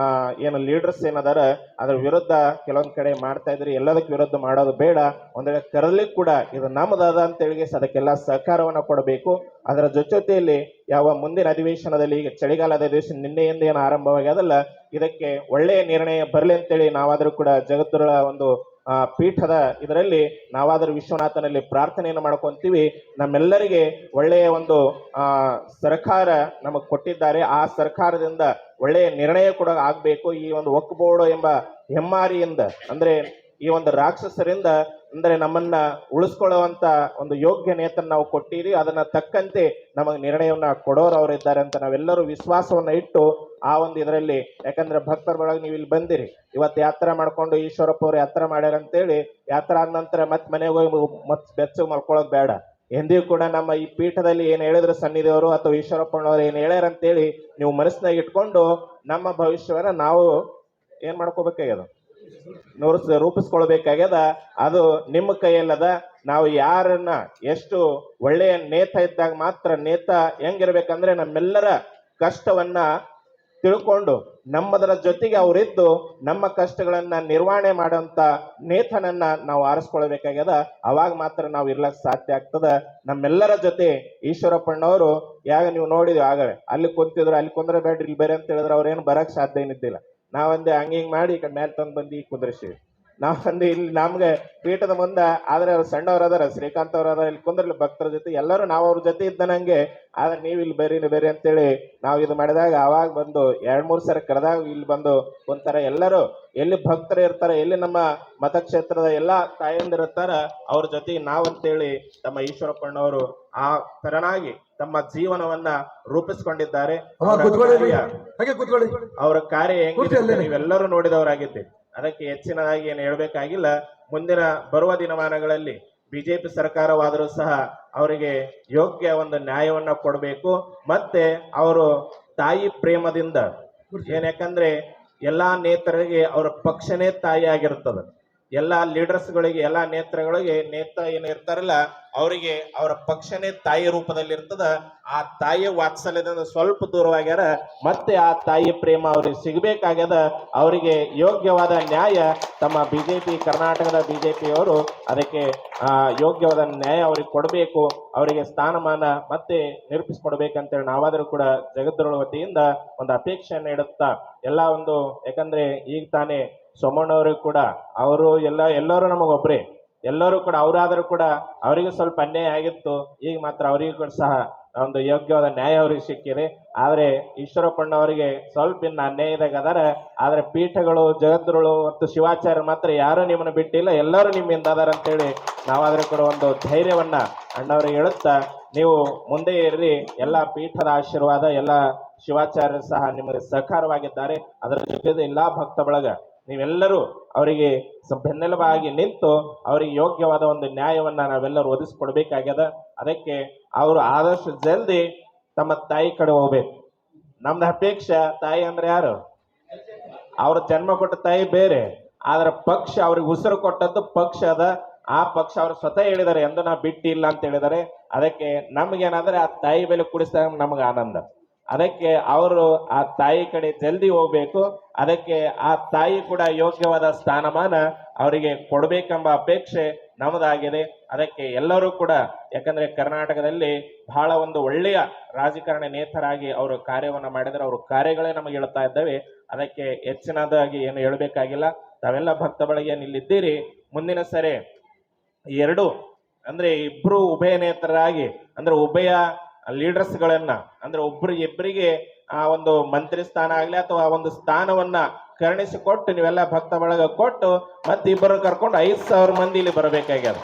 ಏನು ಲೀಡರ್ಸ್ ಏನದಾರ ಅದ್ರ ವಿರುದ್ಧ ಕೆಲವೊಂದ್ ಕಡೆ ಮಾಡ್ತಾ ಇದ್ರಿ. ಎಲ್ಲದಕ್ಕೆ ವಿರುದ್ಧ ಮಾಡೋದು ಬೇಡ. ಒಂದ್ ವೇಳೆ ಕರೆದ್ಲಿಕ್ಕೆ ಕೂಡ ಇದು ನಮ್ಮದಾದ ಅಂತೇಳಿ ಅದಕ್ಕೆಲ್ಲ ಸಹಕಾರವನ್ನ ಕೊಡಬೇಕು. ಅದರ ಜೊತೆಯಲ್ಲಿ ಮುಂದಿನ ಅಧಿವೇಶನದಲ್ಲಿ ಈಗ ಚಳಿಗಾಲದ ಅಧಿವೇಶನ ನಿನ್ನೆಯಿಂದ ಏನು ಆರಂಭವಾಗ್ಯದಲ್ಲ, ಇದಕ್ಕೆ ಒಳ್ಳೆಯ ನಿರ್ಣಯ ಬರಲಿ ಅಂತೇಳಿ ನಾವಾದ್ರೂ ಕೂಡ ಜಗದ್ಗುರುಗಳ ಒಂದು ಪೀಠದ ಇದರಲ್ಲಿ ನಾವಾದ್ರೂ ವಿಶ್ವನಾಥನಲ್ಲಿ ಪ್ರಾರ್ಥನೆಯನ್ನು ಮಾಡ್ಕೊಂತೀವಿ. ನಮ್ಮೆಲ್ಲರಿಗೆ ಒಳ್ಳೆಯ ಒಂದು ಸರ್ಕಾರ ನಮಗ್ ಕೊಟ್ಟಿದ್ದಾರೆ. ಆ ಸರ್ಕಾರದಿಂದ ಒಳ್ಳೆಯ ನಿರ್ಣಯ ಕೂಡ ಆಗ್ಬೇಕು. ಈ ಒಂದು ವಕ್ಫ್ ಬೋರ್ಡ್ ಎಂಬ ಹೆಮ್ಮಾರಿಯಿಂದ, ಅಂದ್ರೆ ಈ ಒಂದು ರಾಕ್ಷಸರಿಂದ ಅಂದ್ರೆ ನಮ್ಮನ್ನ ಉಳಿಸ್ಕೊಳ್ಳುವಂತ ಒಂದು ಯೋಗ್ಯ ನೇತನ್ನ ನಾವು ಕೊಟ್ಟಿರಿ. ಅದನ್ನ ತಕ್ಕಂತೆ ನಮಗೆ ನಿರ್ಣಯವನ್ನ ಕೊಡೋರು ಅವರು ಇದ್ದಾರೆ ಅಂತ ನಾವೆಲ್ಲರೂ ವಿಶ್ವಾಸವನ್ನ ಇಟ್ಟು ಆ ಒಂದು ಇದರಲ್ಲಿ, ಯಾಕಂದ್ರೆ ಭಕ್ತರ ಒಳಗೆ ನೀವು ಇಲ್ಲಿ ಬಂದಿರಿ, ಇವತ್ತು ಯಾತ್ರಾ ಮಾಡ್ಕೊಂಡು ಈಶ್ವರಪ್ಪ ಅವ್ರು ಯಾತ್ರಾ ಮಾಡ್ಯಾರ ಅಂತೇಳಿ ಯಾತ್ರಾ ಆದ ನಂತರ ಮತ್ ಮನೆಗೆ ಹೋಗಿ ಬೆಚ್ಚಗೆ ಮಲ್ಕೊಳ್ಳೋದು ಬೇಡ. ಎಂದಿಗೂ ಕೂಡ ನಮ್ಮ ಈ ಪೀಠದಲ್ಲಿ ಏನ್ ಹೇಳಿದ್ರು ಸನ್ನಿಧಿಯವರು ಅಥವಾ ಈಶ್ವರಪ್ಪನವರು ಏನ್ ಹೇಳ್ಯಾರ ಅಂತೇಳಿ ನೀವು ಮನಸ್ಸಿನಾಗ ಇಟ್ಕೊಂಡು ನಮ್ಮ ಭವಿಷ್ಯವನ್ನ ನಾವು ಏನ್ ಮಾಡ್ಕೋಬೇಕಾಗ್ಯದ, ರೂಪಿಸ್ಕೊಳ್ಬೇಕಾಗ್ಯದ. ಅದು ನಿಮ್ಮ ಕೈಯಲ್ಲದ. ನಾವು ಯಾರನ್ನ ಎಷ್ಟು ಒಳ್ಳೆಯ ನೇತ ಇದ್ದಾಗ ಮಾತ್ರ, ನೇತ ಹೆಂಗಿರ್ಬೇಕಂದ್ರೆ ನಮ್ಮೆಲ್ಲರ ಕಷ್ಟವನ್ನ ತಿಳ್ಕೊಂಡು ನಮ್ಮದರ ಜೊತೆಗೆ ಅವರಿದ್ದು ನಮ್ಮ ಕಷ್ಟಗಳನ್ನ ನಿರ್ವಹಣೆ ಮಾಡುವಂತ ನೇತನನ್ನ ನಾವು ಆರಿಸ್ಕೊಳ್ಬೇಕಾಗ್ಯದ. ಅವಾಗ ಮಾತ್ರ ನಾವು ಇರ್ಲಕ್ ಸಾಧ್ಯ ಆಗ್ತದ. ನಮ್ಮೆಲ್ಲರ ಜೊತೆ ಈಶ್ವರಪ್ಪಣ್ಣವರು ನೀವು ನೋಡಿದ್ವಿ ಆಗಲೇ ಅಲ್ಲಿ ಕುಂತಿದ್ರು, ಅಲ್ಲಿ ಕುಂದ್ರೆ ಬೇಡ್ರಿ ಇಲ್ಲಿ ಬೇರೆ ಅಂತ ಹೇಳಿದ್ರೆ ಅವ್ರೇನು ಬರಕ್ ಸಾಧ್ಯ ಏನಿದ್ದಿಲ್ಲ. ನಾವಂದೆ ಹಂಗಿಂಗ್ ಮಾಡಿ ಈ ಕಡೆ ಮೇಲೆ ತಂದು ಬಂದು ಈಗ ಕುಂದ್ರಿಸಿವಿ. ನಾವಂದು ಇಲ್ಲಿ ನಮ್ಗೆ ಪೀಠದ ಮುಂದೆ ಆದ್ರೆ ಅವ್ರು ಸಣ್ಣವ್ರು ಅದಾರ, ಶ್ರೀಕಾಂತ್ ಅವ್ರ ಅದಾರ, ಇಲ್ಲಿ ಕುಂದ್ರಲಿ ಭಕ್ತರ ಜೊತೆ ಎಲ್ಲರೂ ನಾವು ಅವ್ರ ಜೊತೆ ಇದ್ದನಂಗೆ. ಆದ್ರೆ ನೀವು ಇಲ್ಲಿ ಬೇರೆ ಅಂತೇಳಿ ನಾವು ಇದು ಮಾಡಿದಾಗ ಅವಾಗ ಬಂದು 2-3 ಸರಿ ಕರೆದಾಗ ಇಲ್ಲಿ ಬಂದು ಒಂಥರ ಎಲ್ಲರೂ ಎಲ್ಲಿ ಭಕ್ತರು ಇರ್ತಾರ, ಎಲ್ಲಿ ನಮ್ಮ ಮತಕ್ಷೇತ್ರದ ಎಲ್ಲಾ ತಾಯಂದಿರ್ತಾರ ಅವ್ರ ಜೊತೆ ನಾವಂತೇಳಿ ತಮ್ಮ ಈಶ್ವರಪ್ಪಣ್ಣವರು ಆ ತರನಾಗಿ ತಮ್ಮ ಜೀವನವನ್ನ ರೂಪಿಸ್ಕೊಂಡಿದ್ದಾರೆ. ಅವರ ಕಾರ್ಯ ಹೆಂಗಿದೆ ನೀವೆಲ್ಲರೂ ನೋಡಿದವರಾಗಿದ್ದೀರಿ. ಅದಕ್ಕೆ ಹೆಚ್ಚಿನದಾಗಿ ಏನು ಹೇಳ್ಬೇಕಾಗಿಲ್ಲ. ಮುಂದಿನ ಬರುವ ದಿನಮಾನಗಳಲ್ಲಿ ಬಿಜೆಪಿ ಸರ್ಕಾರವಾದರೂ ಸಹ ಅವರಿಗೆ ಯೋಗ್ಯ ಒಂದು ನ್ಯಾಯವನ್ನ ಕೊಡಬೇಕು. ಮತ್ತೆ ಅವರು ತಾಯಿ ಪ್ರೇಮದಿಂದ ಯಾಕಂದ್ರೆ ಎಲ್ಲಾ ನೇತರಿಗೆ ಅವರ ಪಕ್ಷನೇ ತಾಯಿ ಆಗಿರ್ತದ. ಎಲ್ಲಾ ಲೀಡರ್ಸ್ಗಳಿಗೆ ಎಲ್ಲಾ ನೇತೃಗಳಿಗೆ ನೇತ ಏನ್ ಇರ್ತಾರಲ್ಲ ಅವರಿಗೆ ಅವರ ಪಕ್ಷನೇ ತಾಯಿ ರೂಪದಲ್ಲಿ ಇರ್ತದ. ಆ ತಾಯಿಯ ವಾತ್ಸಲ್ಯದಿಂದ ಸ್ವಲ್ಪ ದೂರವಾಗ್ಯಾರ. ಮತ್ತೆ ಆ ತಾಯಿ ಪ್ರೇಮ ಅವ್ರಿಗೆ ಸಿಗಬೇಕಾಗ್ಯದ. ಅವರಿಗೆ ಯೋಗ್ಯವಾದ ನ್ಯಾಯ ತಮ್ಮ ಬಿಜೆಪಿ ಕರ್ನಾಟಕದ ಬಿಜೆಪಿಯವರು ಅದಕ್ಕೆ ಯೋಗ್ಯವಾದ ನ್ಯಾಯ ಅವ್ರಿಗೆ ಕೊಡಬೇಕು. ಅವರಿಗೆ ಸ್ಥಾನಮಾನ ಮತ್ತೆ ನಿರೂಪಿಸಿಕೊಡ್ಬೇಕಂತೇಳಿ ನಾವಾದರೂ ಕೂಡ ಜಗದ್ಗುರು ವತಿಯಿಂದ ಒಂದು ಅಪೇಕ್ಷೆಯನ್ನು ಇಡುತ್ತಾ ಎಲ್ಲಾ ಒಂದು, ಯಾಕಂದ್ರೆ ಈಗ ತಾನೇ ಸೋಮಣ್ಣವ್ರಿಗೆ ಕೂಡ ಅವರು ಎಲ್ಲರೂ ನಮಗೊಬ್ರೆ, ಎಲ್ಲರೂ ಕೂಡ ಅವರಾದರೂ ಕೂಡ ಅವರಿಗೂ ಸ್ವಲ್ಪ ಅನ್ಯಾಯ ಆಗಿತ್ತು. ಈಗ ಮಾತ್ರ ಅವರಿಗೂ ಕೂಡ ಸಹ ಒಂದು ಯೋಗ್ಯವಾದ ನ್ಯಾಯ ಅವ್ರಿಗೆ ಸಿಕ್ಕಿದೆ. ಆದ್ರೆ ಈಶ್ವರಪ್ಪಣ್ಣವರಿಗೆ ಸ್ವಲ್ಪ ಇನ್ನು ಅನ್ಯಾಯದಾಗ ಅದಾರ. ಆದ್ರೆ ಪೀಠಗಳು, ಜಗದ್ಗುರುಗಳು ಮತ್ತು ಶಿವಾಚಾರ್ಯ ಮಾತ್ರ ಯಾರು ನಿಮ್ಮನ್ನು ಬಿಟ್ಟಿಲ್ಲ, ಎಲ್ಲರೂ ನಿಮ್ಮಿಂದ ಅದಾರ ಅಂತೇಳಿ ನಾವಾದ್ರೂ ಕೂಡ ಒಂದು ಧೈರ್ಯವನ್ನ ಅಣ್ಣವ್ರಿಗೆ ಹೇಳುತ್ತಾ, ನೀವು ಮುಂದೆ ಇರ್ರಿ. ಎಲ್ಲಾ ಪೀಠದ ಆಶೀರ್ವಾದ, ಎಲ್ಲಾ ಶಿವಾಚಾರ್ಯರು ಸಹ ನಿಮಗೆ ಸಹಕಾರವಾಗಿದ್ದಾರೆ. ಅದರ ಜೊತೆ ಎಲ್ಲಾ ಭಕ್ತ ಬಳಗ ನೀವೆಲ್ಲರೂ ಅವರಿಗೆ ಬೆನ್ನೆಲುಬಾಗಿ ನಿಂತು ಅವರಿಗೆ ಯೋಗ್ಯವಾದ ಒಂದು ನ್ಯಾಯವನ್ನ ನಾವೆಲ್ಲರೂ ಒದಗಿಸ್ಕೊಡ್ಬೇಕಾಗ್ಯದ. ಅದಕ್ಕೆ ಅವರು ಆದಷ್ಟು ಜಲ್ದಿ ತಮ್ಮ ತಾಯಿ ಕಡೆ ಹೋಗ್ಬೇಕು. ನಮ್ದು ಅಪೇಕ್ಷೆ, ತಾಯಿ ಅಂದ್ರೆ ಯಾರು? ಅವ್ರ ಜನ್ಮ ಕೊಟ್ಟ ತಾಯಿ ಬೇರೆ, ಆದ್ರೆ ಪಕ್ಷ ಅವ್ರಿಗೆ ಉಸಿರು ಕೊಟ್ಟದ್ದು ಪಕ್ಷ ಅದ. ಆ ಪಕ್ಷ ಅವ್ರು ಸ್ವತಃ ಹೇಳಿದ್ದಾರೆ, ಎಂದು ನಾ ಬಿಟ್ಟಿಲ್ಲ ಅಂತ ಹೇಳಿದ್ದಾರೆ. ಅದಕ್ಕೆ ನಮ್ಗೇನಾದ್ರೆ ಆ ತಾಯಿ ಬೆಲೆ ಕುಡಿಸಿದಾಗ ನಮ್ಗೆ ಆನಂದ. ಅದಕ್ಕೆ ಅವರು ಆ ತಾಯಿ ಕಡೆ ಜಲ್ದಿ ಹೋಗ್ಬೇಕು. ಅದಕ್ಕೆ ಆ ತಾಯಿ ಕೂಡ ಯೋಗ್ಯವಾದ ಸ್ಥಾನಮಾನ ಅವರಿಗೆ ಕೊಡ್ಬೇಕೆಂಬ ಅಪೇಕ್ಷೆ ನಮ್ಮದಾಗಿದೆ. ಅದಕ್ಕೆ ಎಲ್ಲರೂ ಕೂಡ, ಯಾಕಂದ್ರೆ ಕರ್ನಾಟಕದಲ್ಲಿ ಬಹಳ ಒಂದು ಒಳ್ಳೆಯ ರಾಜಕಾರಣ ನೇತರಾಗಿ ಅವರು ಕಾರ್ಯವನ್ನು ಮಾಡಿದರೆ ಅವ್ರ ಕಾರ್ಯಗಳೇ ನಮಗೆ ಹೇಳ್ತಾ ಇದ್ದಾವೆ. ಅದಕ್ಕೆ ಹೆಚ್ಚಿನದಾಗಿ ಏನು ಹೇಳಬೇಕಾಗಿಲ್ಲ. ತಾವೆಲ್ಲ ಭಕ್ತ ಬಳಗ ಇಲ್ಲಿದ್ದೀರಿ. ಮುಂದಿನ ಸರಿ ಎರಡು ಅಂದ್ರೆ ಇಬ್ರು ಉಭಯ ನೇತರಾಗಿ, ಅಂದ್ರೆ ಉಭಯ ಲೀಡರ್ಸ್ಗಳನ್ನ, ಅಂದ್ರೆ ಇಬ್ಬರಿಗೆ ಆ ಒಂದು ಮಂತ್ರಿ ಸ್ಥಾನ ಆಗ್ಲಿ ಅಥವಾ ಒಂದು ಸ್ಥಾನವನ್ನ ಕರುಣಿಸಿಕೊಟ್ಟು ನೀವೆಲ್ಲ ಭಕ್ತ ಬಳಗ ಕೊಟ್ಟು ಮತ್ತೆ ಇಬ್ಬರು ಕರ್ಕೊಂಡು 5,000 ಮಂದಿ ಇಲ್ಲಿ ಬರಬೇಕಾಗ್ಯದ.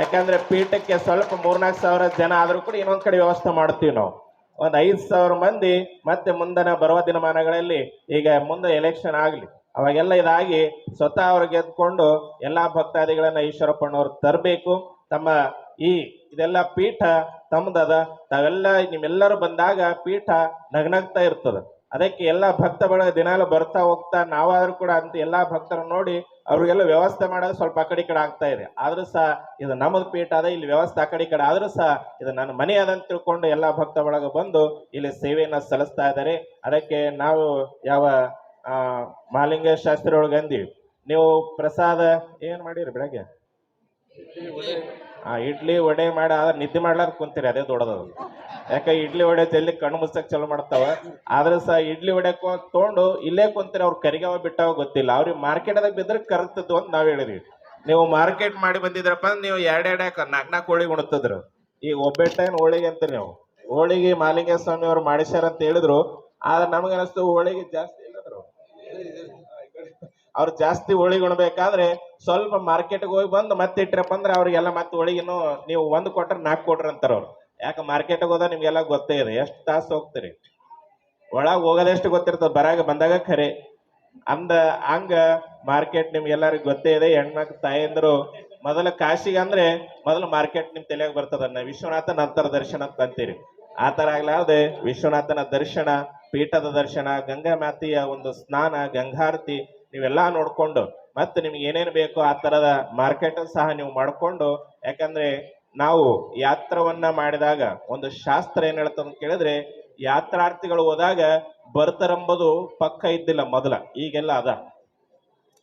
ಯಾಕಂದ್ರೆ ಪೀಠಕ್ಕೆ ಸ್ವಲ್ಪ 3-4 ಸಾವಿರ ಜನ ಆದ್ರೂ ಕೂಡ ಇನ್ನೊಂದ್ ಕಡೆ ವ್ಯವಸ್ಥೆ ಮಾಡ್ತೀವಿ ನಾವು. ಒಂದ್ 5,000 ಮಂದಿ ಮತ್ತೆ ಮುಂದಿನ ಬರುವ ದಿನಮಾನಗಳಲ್ಲಿ, ಈಗ ಮುಂದೆ ಎಲೆಕ್ಷನ್ ಆಗ್ಲಿ ಅವಾಗೆಲ್ಲ ಇದಾಗಿ ಸ್ವತಃ ಅವ್ರು ಗೆದ್ಕೊಂಡು ಎಲ್ಲಾ ಭಕ್ತಾದಿಗಳನ್ನ ಈಶ್ವರಪ್ಪನವ್ರು ತರಬೇಕು. ತಮ್ಮ ಇದೆಲ್ಲ ಪೀಠ ತಮ್ಮದದ. ತಾವೆಲ್ಲ ನಿಮ್ಮೆಲ್ಲರೂ ಬಂದಾಗ ಪೀಠ ನಗ್ನಗ್ತಾ ಇರ್ತದ. ಅದಕ್ಕೆ ಎಲ್ಲಾ ಭಕ್ತ ಬಳಗ ದಿನಾಲು ಬರ್ತಾ ಹೋಗ್ತಾ ನಾವಾದ್ರೂ ಕೂಡ ಅಂತ ಎಲ್ಲಾ ಭಕ್ತರನ್ನು ನೋಡಿ ಅವ್ರಿಗೆಲ್ಲ ವ್ಯವಸ್ಥೆ ಮಾಡೋದು ಸ್ವಲ್ಪ ಆ ಕಡೆ ಈ ಕಡೆ ಆಗ್ತಾ ಇದೆ. ಆದ್ರೂ ಸಹ ಇದು ನಮ್ಮದು ಪೀಠ ಅದ, ಇಲ್ಲಿ ವ್ಯವಸ್ಥೆ ಆ ಕಡೆ ಈ ಕಡೆ ಆದ್ರೂ ಸಹ ಇದು ನನ್ನ ಮನೆ ಅದಂತ ತಿಳ್ಕೊಂಡು ಎಲ್ಲಾ ಭಕ್ತ ಬಳಗ ಬಂದು ಇಲ್ಲಿ ಸೇವೆಯನ್ನ ಸಲ್ಲಿಸ್ತಾ ಇದ್ದಾರೆ. ಅದಕ್ಕೆ ನಾವು ಯಾವ ಮಹಾಲಿಂಗೇಶ ಶಾಸ್ತ್ರಿ ಒಳಗೆ ಅಂದಿವಿ, ನೀವು ಪ್ರಸಾದ ಏನ್ ಮಾಡಿರಿ ಬೆಳಗ್ಗೆ? ಇಡ್ಲಿ ವಡೆ ಮಾಡಿ ಆದ್ರೆ ನಿದ್ದೆ ಮಾಡ್ಲಾರ ಕುಂತೀರಿ, ಅದೇ ದೊಡ್ಡದು. ಯಾಕೆ ಇಡ್ಲಿ ವಡೆ ಜಲ್ದಿ ಕಣ್ಣು ಮುಚ್ಚಕ್ ಚಲೋ ಮಾಡ್ತಾವ. ಆದ್ರೆ ಸಹ ಇಡ್ಲಿ ವಡೆ ತೊಗೊಂಡು ಇಲ್ಲೇ ಕುಂತೀರಿ, ಅವ್ರು ಕರಿಗಾವ ಬಿಟ್ಟಾವ ಗೊತ್ತಿಲ್ಲ. ಅವ್ರಿಗೆ ಮಾರ್ಕೆಟ್ದಾಗ ಬಿದ್ರೆ ಕರಗ್ತದ್ದು ಅಂತ ನಾವ್ ಹೇಳಿದ್ವಿ. ನೀವು ಮಾರ್ಕೆಟ್ ಮಾಡಿ ಬಂದಿದ್ರಪ್ಪ ನೀವು 2 4 ಹೋಳಿಗೆ ಉಣ್ತಿದ್ರು. ಈಗ ಒಬ್ಬೆಟ್ಟೇನು ಹೋಳಿಗೆ ಅಂತ ನೀವು ಹೋಳಿಗೆ ಮಾಲಿಂಗ ಸ್ವಾಮಿ ಅವ್ರು ಮಾಡಿಸ್ಯಾರ ಅಂತ ಹೇಳಿದ್ರು. ಆದ್ರೆ ನಮ್ಗೆ ಅನಿಸ್ತು ಹೋಳಿಗೆ ಜಾಸ್ತಿ ಇಲ್ಲದ್ರು. ಅವ್ರು ಜಾಸ್ತಿ ಹೋಳಿಗೆ ಉಣ್ಬೇಕಾದ್ರೆ ಸ್ವಲ್ಪ ಮಾರ್ಕೆಟ್ಗೆ ಹೋಗಿ ಬಂದು ಮತ್ತೆ ಇಟ್ರಪ್ಪ ಅಂದ್ರೆ ಅವ್ರಿಗೆಲ್ಲ ಮತ್ತೆ ಹೋಳಿಗೆನು ನೀವು 1 ಕೊಟ್ರೆ 4 ಕೊಟ್ರ ಅಂತಾರ ಅವ್ರು. ಯಾಕೆ ಮಾರ್ಕೆಟ್ಗೆ ಹೋದ ನಿಮ್ಗೆಲ್ಲ ಗೊತ್ತೇ ಇದೆ, ಎಷ್ಟು ತಾಸು ಹೋಗ್ತೀರಿ, ಒಳಗ್ ಹೋಗೋದೆಷ್ಟು ಗೊತ್ತಿರ್ತದ, ಬಂದಾಗ ಖರೆ ಹಂಗ ಮಾರ್ಕೆಟ್ ನಿಮ್ಗೆಲ್ಲರಿಗೂ ಗೊತ್ತೇ ಇದೆ. ಹೆಣ್ಮಕ್ಳು ತಾಯಂದ್ರು ಮೊದಲ ಕಾಶಿಗೆ ಅಂದ್ರೆ ಮೊದಲು ಮಾರ್ಕೆಟ್ ನಿಮ್ ತಲೆಯಾಗ ಬರ್ತದನ್ನ ವಿಶ್ವನಾಥ ನಂತರ ದರ್ಶನ ಅಂತ ಅಂತೀರಿ. ಆ ತರ ಆಗ್ಲಾರ್ದೆ ವಿಶ್ವನಾಥನ ದರ್ಶನ, ಪೀಠದ ದರ್ಶನ, ಗಂಗಾ ಮಾತೆಯ ಒಂದು ಸ್ನಾನ, ಗಂಗಾರತಿ ನೀವೆಲ್ಲಾ ನೋಡ್ಕೊಂಡು ಮತ್ತೆ ನಿಮ್ಗೆ ಏನೇನು ಬೇಕೋ ಆ ತರದ ಮಾರ್ಕೆಟ್ ಸಹ ನೀವು ಮಾಡ್ಕೊಂಡು, ಯಾಕಂದ್ರೆ ನಾವು ಯಾತ್ರವನ್ನ ಮಾಡಿದಾಗ ಒಂದು ಶಾಸ್ತ್ರ ಏನ್ ಹೇಳ್ತದ ಅಂತ ಕೇಳಿದ್ರೆ, ಯಾತ್ರಾರ್ಥಿಗಳು ಹೋದಾಗ ಬರ್ತಾರಂಬುದು ಪಕ್ಕ ಇದ್ದಿಲ್ಲ ಮೊದಲ, ಈಗೆಲ್ಲ ಅದ.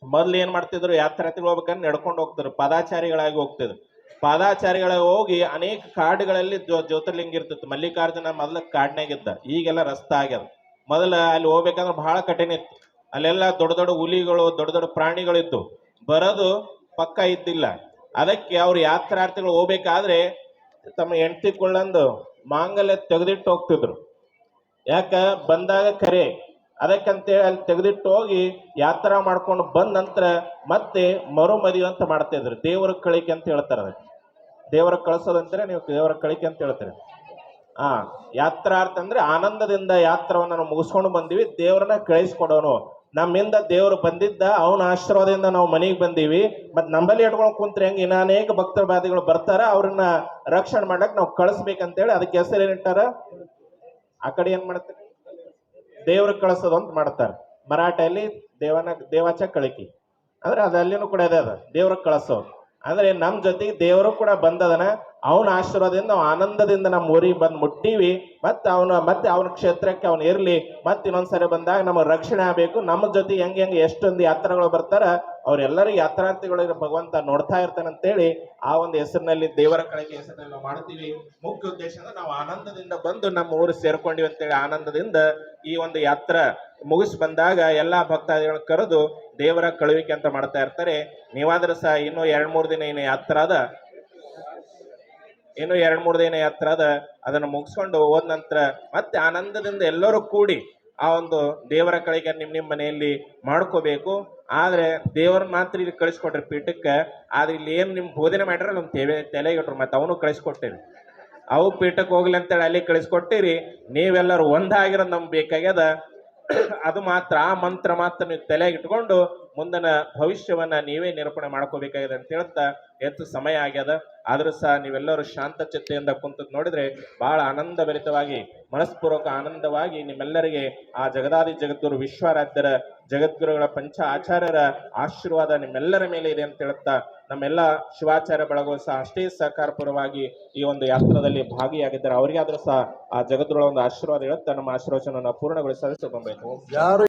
ಮೊದ್ಲು ಏನ್ ಮಾಡ್ತಿದ್ರು, ಯಾತ್ರಾರ್ಥಿಗಳು ಹೋಗ್ಬೇಕಂದ್ರೆ ನಡ್ಕೊಂಡು ಹೋಗ್ತಿದ್ರು, ಪಾದಾಚಾರಿಗಳಾಗಿ ಹೋಗ್ತಿದ್ರು. ಪಾದಾಚಾರಿಗಳಾಗಿ ಹೋಗಿ ಅನೇಕ ಕಾಡುಗಳಲ್ಲಿ ಜ್ಯೋತಿರ್ಲಿಂಗ ಇರ್ತಿತ್ತು. ಮಲ್ಲಿಕಾರ್ಜುನ ಮೊದಲ ಕಾಡ್ನಾಗಿದ್ದ, ಈಗೆಲ್ಲ ರಸ್ತೆ ಆಗ್ಯದ. ಮೊದಲ ಅಲ್ಲಿ ಹೋಗ್ಬೇಕಂದ್ರೆ ಬಹಳ ಕಠಿಣ ಇತ್ತು. ಅಲ್ಲೆಲ್ಲ ದೊಡ್ಡ ದೊಡ್ಡ ಹುಲಿಗಳು, ದೊಡ್ಡ ದೊಡ್ಡ ಪ್ರಾಣಿಗಳಿತ್ತು, ಬರೋದು ಪಕ್ಕ ಇದ್ದಿಲ್ಲ. ಅದಕ್ಕೆ ಅವ್ರು ಯಾತ್ರಾರ್ಥಿಗಳು ಹೋಗ್ಬೇಕಾದ್ರೆ ತಮ್ಮ ಹೆಂಡತಿ ಕೊಳ್ಳಂದು ಮಾಂಗಲ್ಯ ತೆಗೆದಿಟ್ಟು ಹೋಗ್ತಿದ್ರು. ಯಾಕ ಬಂದಾಗ ಕರೆ, ಅದಕ್ಕಂತೇಳಿ ಅಲ್ಲಿ ತೆಗೆದಿಟ್ಟು ಹೋಗಿ ಯಾತ್ರಾ ಮಾಡ್ಕೊಂಡು ಬಂದ ನಂತರ ಮತ್ತೆ ಮರು ಮದುವೆ ಅಂತ ಮಾಡ್ತಾ ಇದ್ರು. ದೇವರ ಕಳಿಕೆ ಅಂತ ಹೇಳ್ತಾರೆ ಅದಕ್ಕೆ. ದೇವರ ಕಳಿಸೋದಂದ್ರೆ ನೀವು ದೇವರ ಕಳಿಕೆ ಅಂತ ಹೇಳ್ತೀರಿ. ಯಾತ್ರಾರ್ಥ ಅಂದ್ರೆ ಆನಂದದಿಂದ ಯಾತ್ರವನ್ನ ನಾವು ಮುಗಿಸ್ಕೊಂಡು ಬಂದಿವಿ, ದೇವರನ್ನ ಕಳಿಸ್ಕೊಡೋನು. ನಮ್ಮಿಂದ ದೇವರು ಬಂದಿದ್ದ, ಅವನ ಆಶೀರ್ವಾದದಿಂದ ನಾವು ಮನೆಗೆ ಬಂದೀವಿ. ಮತ್ ನಂಬಲ್ಲಿ ಇಟ್ಕೊಂಡು ಕುಂತ್ರೆ ಹೆಂಗೆ, ಇನ್ನ ಅನೇಕ ಭಕ್ತವಾದಿಗಳು ಬರ್ತಾರ, ಅವ್ರನ್ನ ರಕ್ಷಣೆ ಮಾಡಕ್ ನಾವು ಕಳಿಸ್ಬೇಕಂತೇಳಿ ಅದಕ್ಕೆ ಹೆಸರು ಏನಿಟ್ಟಾರ, ಆ ಕಡೆ ಏನ್ ಮಾಡ್ತಾರೆ, ದೇವ್ರ ಕಳಿಸೋದು ಅಂತ ಮಾಡ್ತಾರೆ. ಮರಾಠಿಯಲ್ಲಿ ದೇವಾಚ ಕಳಿಕೆ. ಅಂದ್ರೆ ಅದು ಅಲ್ಲಿನೂ ಕೂಡ ಇದೆ ಅದ ದೇವ್ರ ಕಳಿಸೋರು ಅಂದ್ರೆ ನಮ್ ಜೊತೆಗೆ ದೇವರು ಕೂಡ ಬಂದದನ ಅವನ ಆಶೀರ್ವಾದದಿಂದ ನಾವು ಆನಂದದಿಂದ ನಮ್ಮ ಊರಿಗೆ ಬಂದು ಮುಟ್ಟೀವಿ ಮತ್ತೆ ಅವನ ಕ್ಷೇತ್ರಕ್ಕೆ ಅವನು ಇರ್ಲಿ ಮತ್ತೆ ಇನ್ನೊಂದ್ಸರಿ ಬಂದಾಗ ನಮಗೆ ರಕ್ಷಣೆ ಆಗ್ಬೇಕು ನಮ್ಮ ಜೊತೆ ಹೆಂಗೆ ಎಷ್ಟೊಂದು ಯಾತ್ರಾಗಳು ಬರ್ತಾರ ಅವ್ರೆಲ್ಲರೂ ಯಾತ್ರಾರ್ಥಿಗಳಿಗೆ ಭಗವಂತ ನೋಡ್ತಾ ಇರ್ತಾನೆ ಅಂತೇಳಿ ಆ ಒಂದು ಹೆಸರಿನಲ್ಲಿ ದೇವರ ಕಡೆಗೆ ಹೆಸರಿನಲ್ಲಿ ನಾವು ಮಾಡ್ತೀವಿ. ಮುಖ್ಯ ಉದ್ದೇಶ ಅಂದ್ರೆ ನಾವು ಆನಂದದಿಂದ ಬಂದು ನಮ್ಮ ಊರು ಸೇರ್ಕೊಂಡಿವಿ ಅಂತೇಳಿ ಆನಂದದಿಂದ ಈ ಒಂದು ಯಾತ್ರಾ ಮುಗಿಸಿ ಬಂದಾಗ ಎಲ್ಲಾ ಭಕ್ತಾದಿಗಳನ್ನ ಕರೆದು ದೇವರ ಕಳುವಿಕೆ ಅಂತ ಮಾಡ್ತಾ ಇರ್ತಾರೆ. ನೀವಾದ್ರೂ ಸಹ ಇನ್ನೂ 2-3 ದಿನ ಏನು ಯಾತ್ರಾ ಅದ ಅದನ್ನ ಮುಗಿಸ್ಕೊಂಡು ಹೋದ ನಂತರ ಮತ್ತೆ ಆನಂದದಿಂದ ಎಲ್ಲರೂ ಕೂಡಿ ಆ ಒಂದು ದೇವರ ಕಳಿಗೆ ನಿಮ್ಮ ಮನೆಯಲ್ಲಿ ಮಾಡ್ಕೋಬೇಕು. ಆದ್ರೆ ದೇವರ ಮಾತ್ರ ಇಲ್ಲಿ ಕಳಿಸ್ಕೊಟ್ರಿ ಪೀಠಕ್ಕೆ, ಆದ್ರೆ ಇಲ್ಲಿ ಏನ್ ನಿಮ್ ಬೋಧನೆ ಮಾಡ್ರ ನಮ್ ತಲೆಗಿಟ್ರು ಮತ್ತೆ ಅವನು ಕಳಿಸ್ಕೊಟ್ಟೇವಿ. ಅವು ಪೀಠಕ್ಕೆ ಹೋಗ್ಲಿ ಅಂತೇಳಿ ಅಲ್ಲಿ ಕಳಿಸ್ಕೊಟ್ಟಿರಿ. ನೀವೆಲ್ಲರೂ ಒಂದಾಗಿರೋದು ನಮ್ಗೆ ಬೇಕಾಗ್ಯದ. ಅದು ಮಾತ್ರ ಆ ಮಂತ್ರ ಮಾತ್ರ ನೀವು ತಲೆಯಾಗಿ ಇಟ್ಕೊಂಡು ಮುಂದಿನ ಭವಿಷ್ಯವನ್ನ ನೀವೇ ನಿರೂಪಣೆ ಮಾಡ್ಕೋಬೇಕಾಗಿದೆ ಅಂತ ಹೇಳ್ತಾ ಹೆಚ್ಚು ಸಮಯ ಆಗ್ಯದ. ಆದ್ರೂ ಸಹ ನೀವೆಲ್ಲರೂ ಶಾಂತ ಚಿತ್ತೆಯಿಂದ ಕುಂತದ್ ನೋಡಿದ್ರೆ ಬಹಳ ಆನಂದಭರಿತವಾಗಿ ಮನಸ್ಪೂರ್ವಕ ಆನಂದವಾಗಿ ನಿಮ್ಮೆಲ್ಲರಿಗೆ ಆ ಜಗದಾದಿ ಜಗದ್ಗುರು ವಿಶ್ವರಾಧ್ಯರ ಜಗದ್ಗುರುಗಳ ಪಂಚ ಆಚಾರ್ಯರ ಆಶೀರ್ವಾದ ನಿಮ್ಮೆಲ್ಲರ ಮೇಲೆ ಇದೆ ಅಂತ ಹೇಳ್ತಾ ನಮ್ಮೆಲ್ಲ ಶಿವಾಚಾರ್ಯ ಬಳಗವು ಸಹ ಅಷ್ಟೇ ಸಹಕಾರಪೂರ್ವವಾಗಿ ಈ ಒಂದು ಯಾತ್ರದಲ್ಲಿ ಭಾಗಿಯಾಗಿದ್ದಾರೆ. ಅವರಿಗಾದ್ರೂ ಸಹ ಆ ಜಗದ್ಗುರುಗಳ ಒಂದು ಆಶೀರ್ವಾದ ಹೇಳುತ್ತಾ ನಮ್ಮ ಆಶೀರ್ವಚನವನ್ನು ಪೂರ್ಣಗೊಳಿಸಲು ಯಾರು